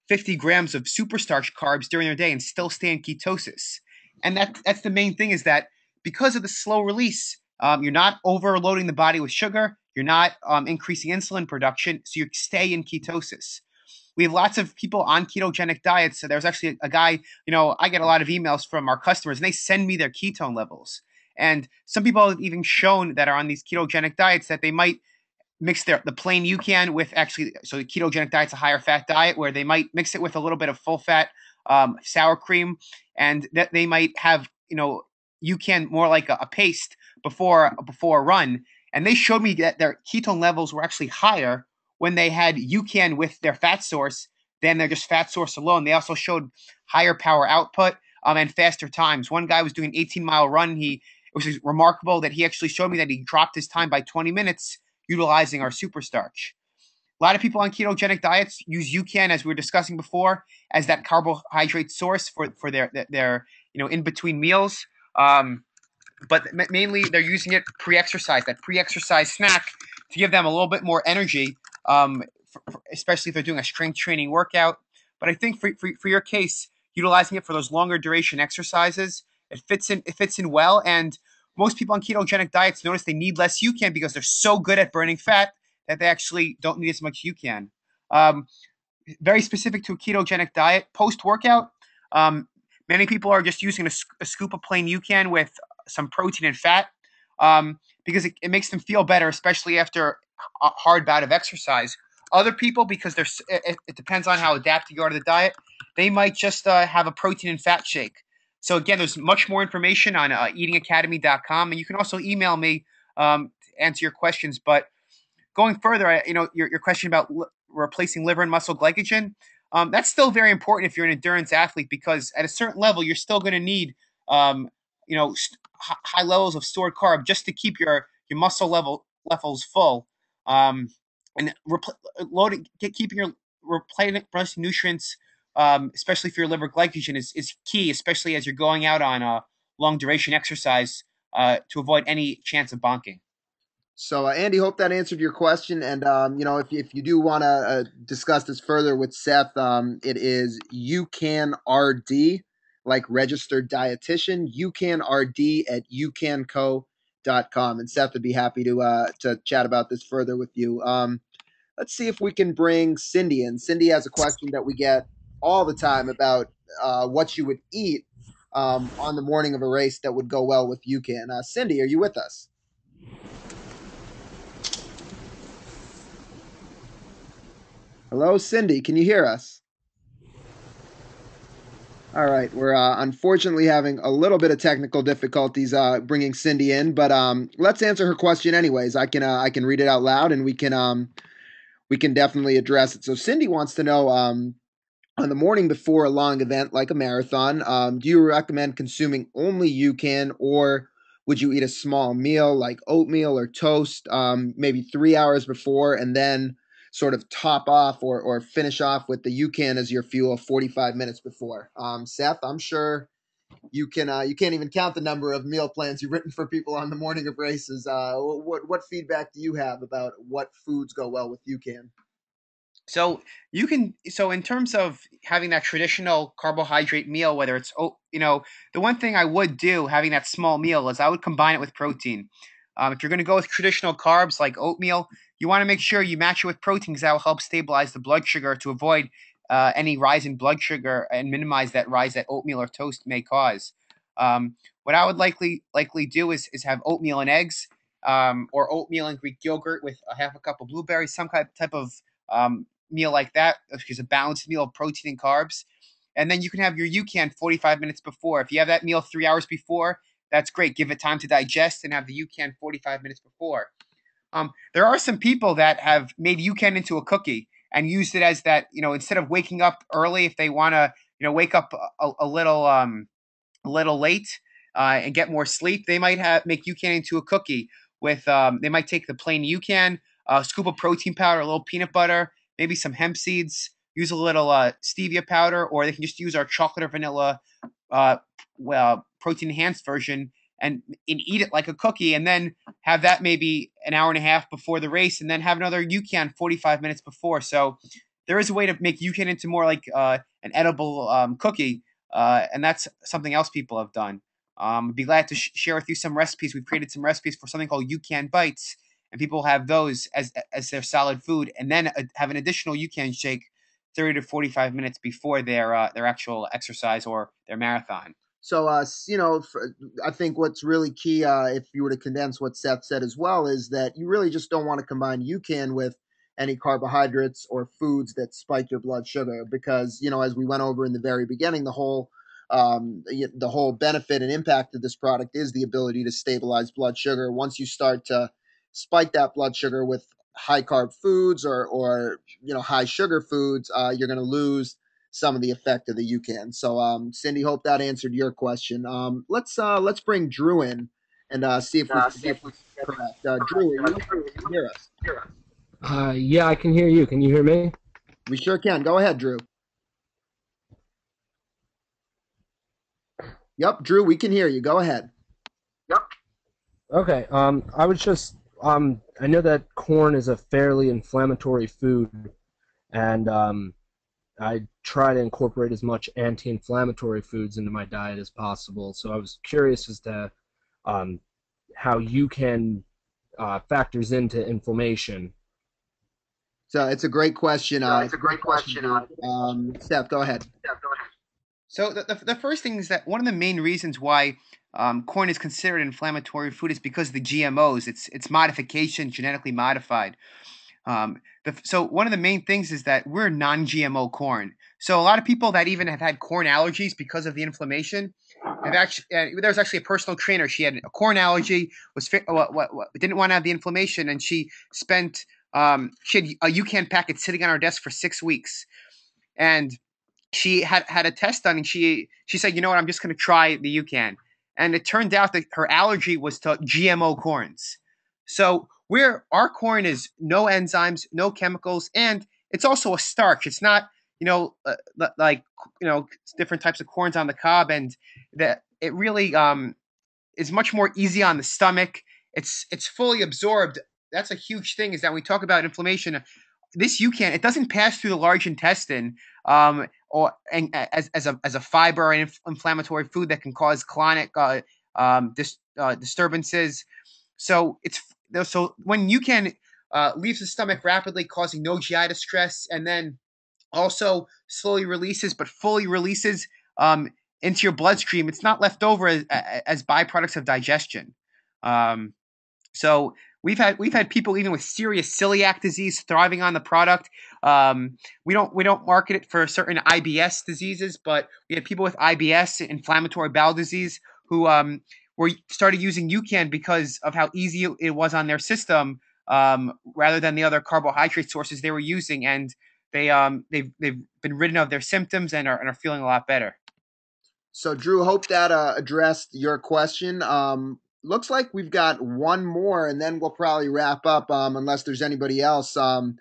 50 grams of SuperStarch carbs during their day and still stay in ketosis. And that's the main thing, is that because of the slow release, you're not overloading the body with sugar. You're not increasing insulin production, so you stay in ketosis. We have lots of people on ketogenic diets. So there's actually a guy, I get a lot of emails from our customers, and they send me their ketone levels. And some people have even shown that are on these ketogenic diets that they might mix the plain UCAN with so the ketogenic diet's a higher fat diet, where they might mix it with a little bit of full fat sour cream, and that they might have, UCAN more like a paste before a run. And they showed me that their ketone levels were actually higher when they had UCAN with their fat source than their just fat source alone. They also showed higher power output and faster times. One guy was doing an 18-mile run. It was remarkable that he actually showed me that he dropped his time by 20 minutes utilizing our SuperStarch. A lot of people on ketogenic diets use UCAN, as we were discussing before, as that carbohydrate source for their in between meals. But mainly they're using it pre-exercise, that pre-exercise snack, to give them a little bit more energy, especially if they're doing a strength training workout. But I think for your case, utilizing it for those longer duration exercises, it fits in well. And most people on ketogenic diets notice they need less UCAN because they're so good at burning fat that they actually don't need as much UCAN. Very specific to a ketogenic diet, post-workout, many people are just using a scoop of plain UCAN with some protein and fat, because it makes them feel better, especially after a hard bout of exercise. Other people, because it depends on how adapted you are to the diet, they might just have a protein and fat shake. So again, there's much more information on eatingacademy.com, and you can also email me to answer your questions. But going further, your question about replacing liver and muscle glycogen, that's still very important if you're an endurance athlete, because at a certain level, you're still going to need, high levels of stored carb just to keep your muscle levels full, and keeping your replenishing nutrients, especially for your liver glycogen, is key, especially as you're going out on long duration exercise to avoid any chance of bonking. So, Andy, hope that answered your question. And, if you do want to discuss this further with Seth, it is UCAN RD, like registered dietitian, UCAN RD at ucanco.com. And Seth would be happy to chat about this further with you. Let's see if we can bring Cindy in. Cindy has a question that we get all the time about what you would eat on the morning of a race that would go well with UCAN. Cindy, are you with us? Hello, Cindy. Can you hear us? All right. We're unfortunately having a little bit of technical difficulties bringing Cindy in, but let's answer her question anyways. I can read it out loud, and we can definitely address it. So Cindy wants to know, on the morning before a long event like a marathon, do you recommend consuming only UCAN, or would you eat a small meal like oatmeal or toast, maybe 3 hours before, and then sort of top off or finish off with the UCAN as your fuel 45 minutes before? Seth, I'm sure you can't even count the number of meal plans you've written for people on the morning of races. What feedback do you have about what foods go well with UCAN? So so in terms of having that traditional carbohydrate meal, whether it's, the one thing I would do having that small meal is I would combine it with protein. If you're going to go with traditional carbs like oatmeal, you want to make sure you match it with protein because that will help stabilize the blood sugar to avoid any rise in blood sugar and minimize that rise that oatmeal or toast may cause. What I would likely do is have oatmeal and eggs, or oatmeal and Greek yogurt with a half a cup of blueberries, some kind of type of meal like that, which is a balanced meal of protein and carbs. And then you can have your UCAN 45 minutes before. If you have that meal 3 hours before, that's great. Give it time to digest and have the UCAN 45 minutes before. There are some people that have made UCAN into a cookie and used it as that, instead of waking up early, if they want to, wake up a little late and get more sleep, they might make UCAN into a cookie with. They might take the plain UCAN, scoop of protein powder, a little peanut butter, maybe some hemp seeds. Use a little stevia powder, or they can just use our chocolate or vanilla protein enhanced version and eat it like a cookie, and then have that maybe an hour and a half before the race, and then have another UCAN 45 minutes before. So there is a way to make UCAN into more like an edible cookie, and that's something else people have done. I'd be glad to share with you some recipes. We've created some recipes for something called UCAN Bites, and people have those as their solid food, and then have an additional UCAN shake 30 to 45 minutes before their actual exercise or their marathon. So, I think what's really key, if you were to condense what Seth said as well, is that you really just don't want to combine UCAN with any carbohydrates or foods that spike your blood sugar, because as we went over in the very beginning, the whole benefit and impact of this product is the ability to stabilize blood sugar. Once you start to spike that blood sugar with high carb foods or high sugar foods, you're going to lose some of the effect of the UCAN. So, Cindy, hope that answered your question. Let's bring Drew in and see if we can get this correct. Drew, are you able to hear us? Yeah, I can hear you. Can you hear me? We sure can. Go ahead, Drew. Yep, Drew, we can hear you. Go ahead. Yep. Okay. I was just I know that corn is a fairly inflammatory food, and I try to incorporate as much anti-inflammatory foods into my diet as possible. So I was curious as to how UCAN factors into inflammation. So it's a great question. Seth, go ahead. So the first thing is that one of the main reasons why corn is considered an inflammatory food is because of the GMOs. It's modification, genetically modified. So one of the main things is that we're non-GMO corn. So a lot of people that even have had corn allergies because of the inflammation have actually. There's actually a personal trainer. She had a corn allergy, didn't want to have the inflammation, and she spent. She had a UCAN packet sitting on her desk for 6 weeks, and she had a test done, and she said, you know what, I'm just going to try the UCAN, and it turned out that her allergy was to GMO corns. So our corn is no enzymes, no chemicals, and it's also a starch. It's not like different types of corns on the cob, and that it really is much more easy on the stomach. It's fully absorbed. That's a huge thing. Is that when we talk about inflammation, this UCAN, it doesn't pass through the large intestine, as a fiber and inflammatory food that can cause colonic disturbances. So when UCAN leaves the stomach rapidly, causing no GI distress, and then also slowly releases, but fully releases into your bloodstream, it's not left over as byproducts of digestion. So we've had people even with serious celiac disease thriving on the product. We don't market it for certain IBS diseases, but we had people with IBS, inflammatory bowel disease, who started using UCAN because of how easy it was on their system, rather than the other carbohydrate sources they were using, and they've been ridden of their symptoms and are feeling a lot better. So, Drew, hope that addressed your question. Looks like we've got one more, and then we'll probably wrap up, unless there's anybody else. And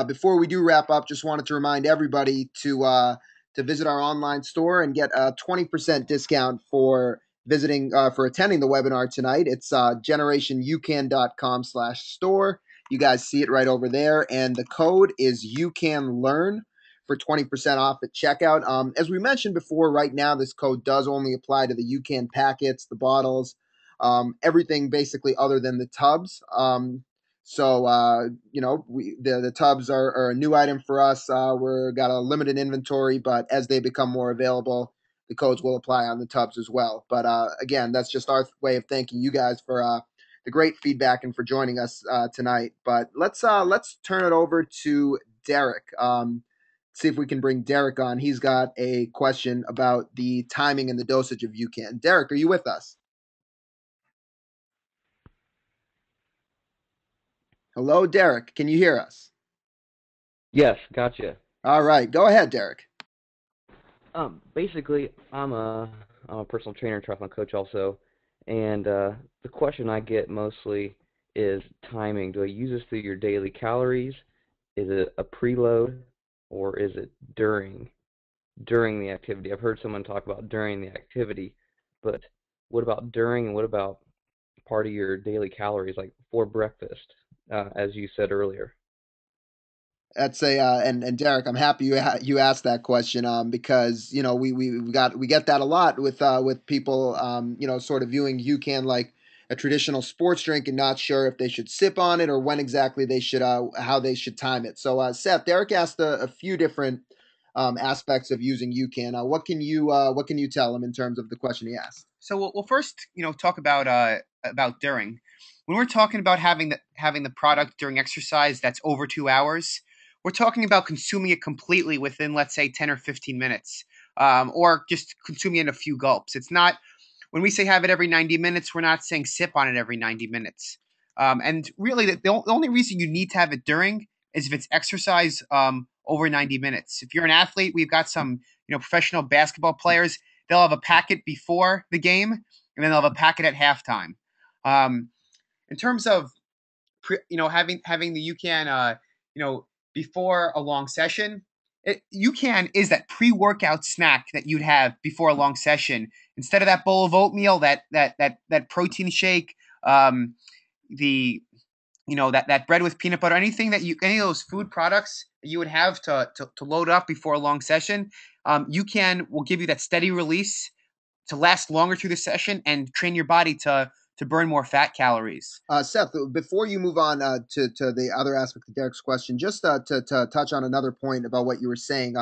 before we do wrap up, just wanted to remind everybody to visit our online store and get a 20% discount for for attending the webinar tonight. It's generationyoucan.com/store. You guys see it right over there, and the code is UCAN LEARN for 20% off at checkout. As we mentioned before, right now this code does only apply to the UCAN packets, the bottles, everything basically other than the tubs. The tubs are a new item for us. We're got a limited inventory, but as they become more available, the codes will apply on the tubs as well. But again, that's just our way of thanking you guys for the great feedback and for joining us tonight. But let's turn it over to Derek. See if we can bring Derek on. He's got a question about the timing and the dosage of UCAN. Derek, are you with us? Hello, Derek. Can you hear us? Yes, gotcha. All right, go ahead, Derek. Basically, I'm a personal trainer and triathlon coach also, and the question I get mostly is timing. Do I use this through your daily calories? Is it a preload, or is it during the activity? I've heard someone talk about during the activity, but what about during, and what about part of your daily calories, like before breakfast, as you said earlier? That's and Derek, I'm happy you asked that question because we get that a lot with people sort of viewing UCAN like a traditional sports drink and not sure if they should sip on it or when exactly they should how they should time it. So Seth, Derek asked a few different aspects of using UCAN. What can you tell him in terms of the question he asked? So we'll first talk about during. When we're talking about having the product during exercise that's over 2 hours, we're talking about consuming it completely within, let's say, 10 or 15 minutes, or just consuming it in a few gulps. It's not, when we say have it every 90 minutes, we're not saying sip on it every 90 minutes. And really, the only reason you need to have it during is if it's exercise over 90 minutes. If you're an athlete, we've got some professional basketball players. They'll have a packet before the game, and then they'll have a packet at halftime. In terms of having the UCAN before a long session, UCAN is that pre-workout snack that you'd have before a long session. Instead of that bowl of oatmeal, that protein shake, that bread with peanut butter, any of those food products that you would have to load up before a long session, UCAN will give you that steady release to last longer through the session and train your body to burn more fat calories. Seth, before you move on to the other aspect of Derek's question, just to touch on another point about what you were saying,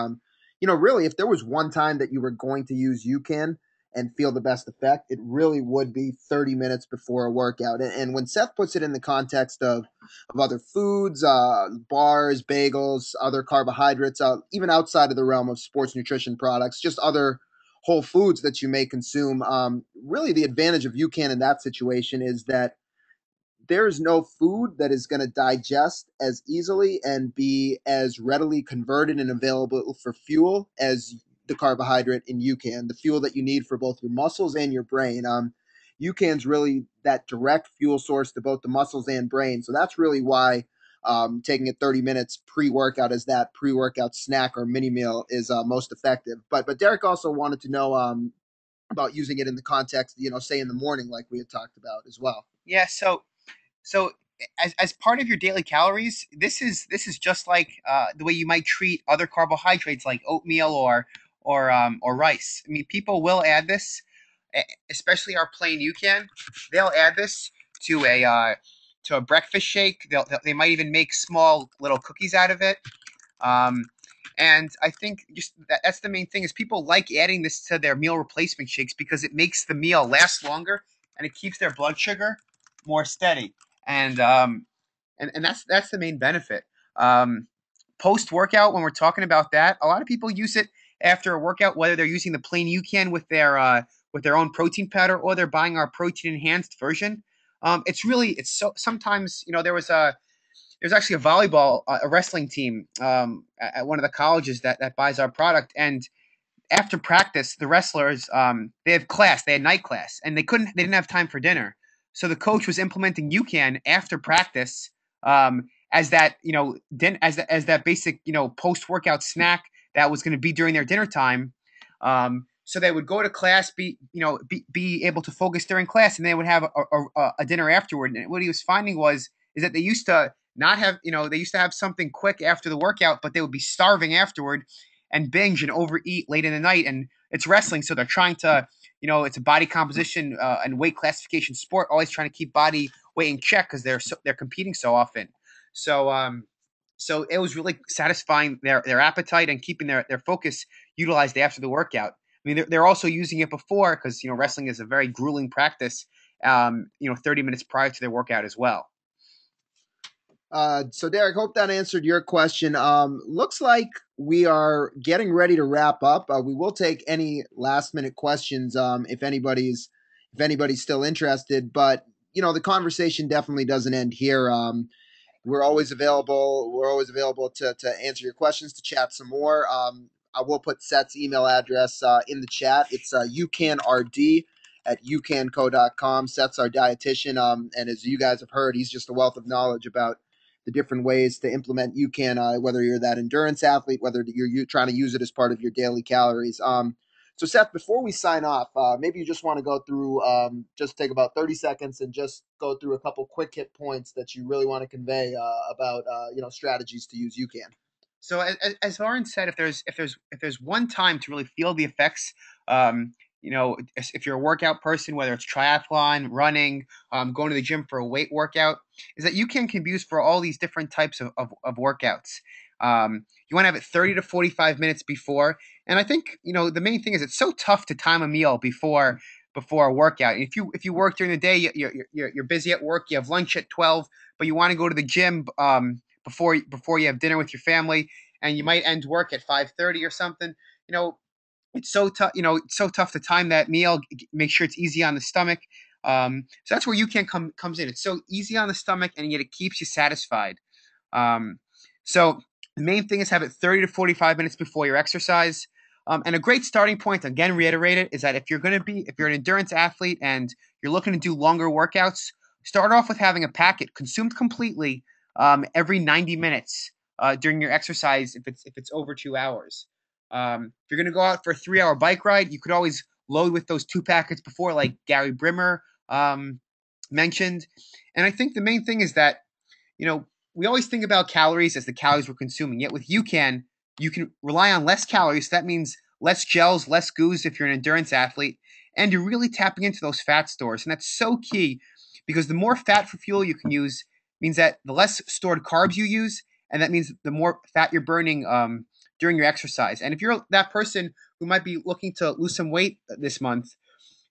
really, if there was one time that you were going to use UCAN and feel the best effect, it really would be 30 minutes before a workout. And when Seth puts it in the context of other foods, bars, bagels, other carbohydrates, even outside of the realm of sports nutrition products, just other whole foods that you may consume, really the advantage of UCAN in that situation is that there is no food that is going to digest as easily and be as readily converted and available for fuel as the carbohydrate in UCAN, the fuel that you need for both your muscles and your brain. UCAN's really that direct fuel source to both the muscles and brain. So that's really why taking it 30 minutes pre-workout as that pre-workout snack or mini meal is most effective. But Derek also wanted to know about using it in the context, say in the morning, like we had talked about as well. Yeah. So as part of your daily calories, this is just like the way you might treat other carbohydrates like oatmeal or rice. I mean, people will add this, especially our plain UCAN. They'll add this to a breakfast shake. They might even make small little cookies out of it. And I think just that's the main thing is people like adding this to their meal replacement shakes because it makes the meal last longer and it keeps their blood sugar more steady. And that's the main benefit. Post workout, when we're talking about that, a lot of people use it after a workout, whether they're using the plain UCAN with their own protein powder or they're buying our protein enhanced version. It's so sometimes there was there's actually a wrestling team at one of the colleges that buys our product, and after practice, the wrestlers they had night class, and they didn't have time for dinner, so the coach was implementing UCAN after practice as that as that basic post workout snack that was going to be during their dinner time. So they would go to class, be able to focus during class, and they would have a dinner afterward. And what he was finding is that they used to not have they used to have something quick after the workout, but they would be starving afterward and binge and overeat late in the night. And it's wrestling, so they're trying to it's a body composition and weight classification sport, always trying to keep body weight in check because they're competing so often. So it was really satisfying their appetite and keeping their focus utilized after the workout. I mean, they're also using it before because wrestling is a very grueling practice. 30 minutes prior to their workout as well. So Derek, hope that answered your question. Looks like we are getting ready to wrap up. We will take any last minute questions if anybody's still interested. But the conversation definitely doesn't end here. We're always available. We're always available to answer your questions, to chat some more. I will put Seth's email address in the chat. It's ucanrd@ucanco.com. Seth's our dietitian, and as you guys have heard, he's just a wealth of knowledge about the different ways to implement UCAN, whether you're that endurance athlete, whether you're trying to use it as part of your daily calories. So Seth, before we sign off, maybe you just want to go through, just take about 30 seconds and just go through a couple quick hit points that you really want to convey about strategies to use UCAN. So as Lauren said, if there's one time to really feel the effects, if you're a workout person, whether it's triathlon, running, going to the gym for a weight workout, is that UCAN can be used for all these different types of workouts. You want to have it 30 to 45 minutes before. And I think, the main thing is it's so tough to time a meal before a workout. If you work during the day, you're busy at work, you have lunch at 12, but you want to go to the gym before you have dinner with your family, and you might end work at 5:30 or something. It's so tough. It's so tough to time that meal. Make sure it's easy on the stomach. So that's where UCAN comes in. It's so easy on the stomach, and yet it keeps you satisfied. So the main thing is have it 30 to 45 minutes before your exercise. And a great starting point, again, reiterate it, is that if you're an endurance athlete and you're looking to do longer workouts, start off with having a packet consumed completely every 90 minutes during your exercise if it's over 2 hours. If you're going to go out for a 3-hour bike ride, you could always load with those 2 packets before, like Gary Brimmer mentioned. And I think the main thing is that, we always think about calories as the calories we're consuming. Yet with UCAN, you can rely on less calories. So that means less gels, less goos if you're an endurance athlete. And you're really tapping into those fat stores. And that's so key because the more fat for fuel you can use means that the less stored carbs you use. And that means the more fat you're burning during your exercise. And if you're that person who might be looking to lose some weight this month,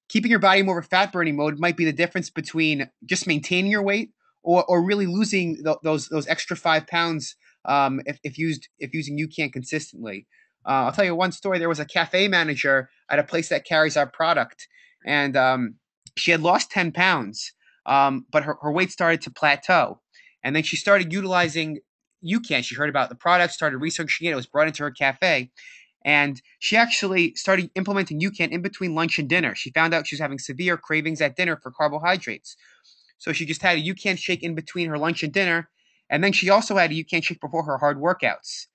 keeping your body more of a fat burning mode might be the difference between just maintaining your weight or really losing those extra 5 pounds if using UCAN consistently. I'll tell you one story. There was a cafe manager at a place that carries our product, and she had lost 10 pounds, but her weight started to plateau. And then she started utilizing UCAN. She heard about the product, started researching it. It was brought into her cafe. And she actually started implementing UCAN in between lunch and dinner. She found out she was having severe cravings at dinner for carbohydrates. So she just had a UCAN shake in between her lunch and dinner. And then she also had a UCAN shake before her hard workouts.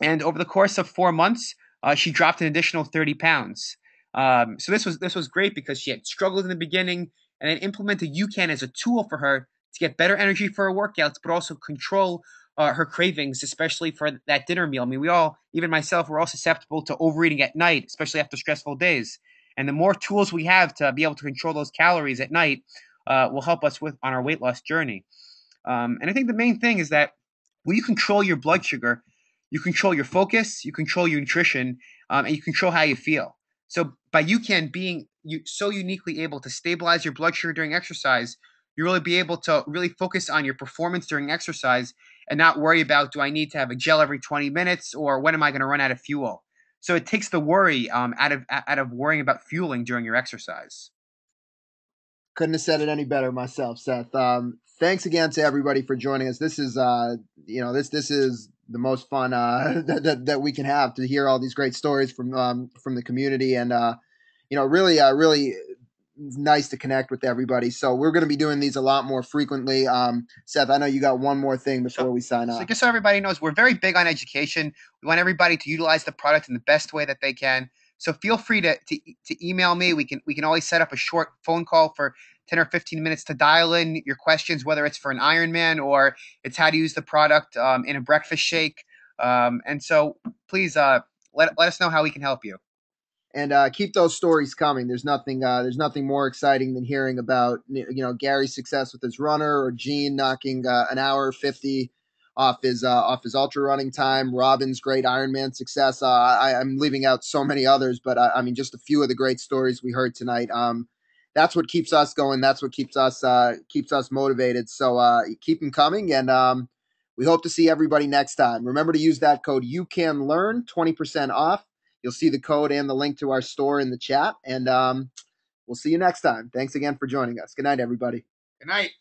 And over the course of 4 months, she dropped an additional 30 pounds. So this was great because she had struggled in the beginning and then implemented UCAN as a tool for her to get better energy for her workouts, but also control her cravings, especially for that dinner meal. I mean, we all, even myself, we're all susceptible to overeating at night, especially after stressful days. And the more tools we have to be able to control those calories at night will help us on our weight loss journey. And I think the main thing is that when you control your blood sugar, you control your focus, you control your nutrition, and you control how you feel. So by UCAN being so uniquely able to stabilize your blood sugar during exercise, you really be able to really focus on your performance during exercise and not worry about, do I need to have a gel every 20 minutes or when am I going to run out of fuel? So it takes the worry out of worrying about fueling during your exercise. Couldn't have said it any better myself, Seth. Thanks again to everybody for joining us. This is, this is the most fun that we can have, to hear all these great stories from the community, and really nice to connect with everybody. So we're going to be doing these a lot more frequently. Seth, I know you got one more thing before we sign off. So just so everybody knows, we're very big on education. We want everybody to utilize the product in the best way that they can. So feel free to email me. We can always set up a short phone call for 10 or 15 minutes to dial in your questions, whether it's for an Ironman or it's how to use the product in a breakfast shake. And so please let us know how we can help you. And keep those stories coming. There's nothing more exciting than hearing about Gary's success with his runner, or Gene knocking an hour 50 off his ultra running time. Robin's great Ironman success. I'm leaving out so many others, but I mean, just a few of the great stories we heard tonight. That's what keeps us going. That's what keeps us motivated. So keep them coming, and we hope to see everybody next time. Remember to use that code UCAN LEARN, 20% off. You'll see the code and the link to our store in the chat, and we'll see you next time. Thanks again for joining us. Good night, everybody. Good night.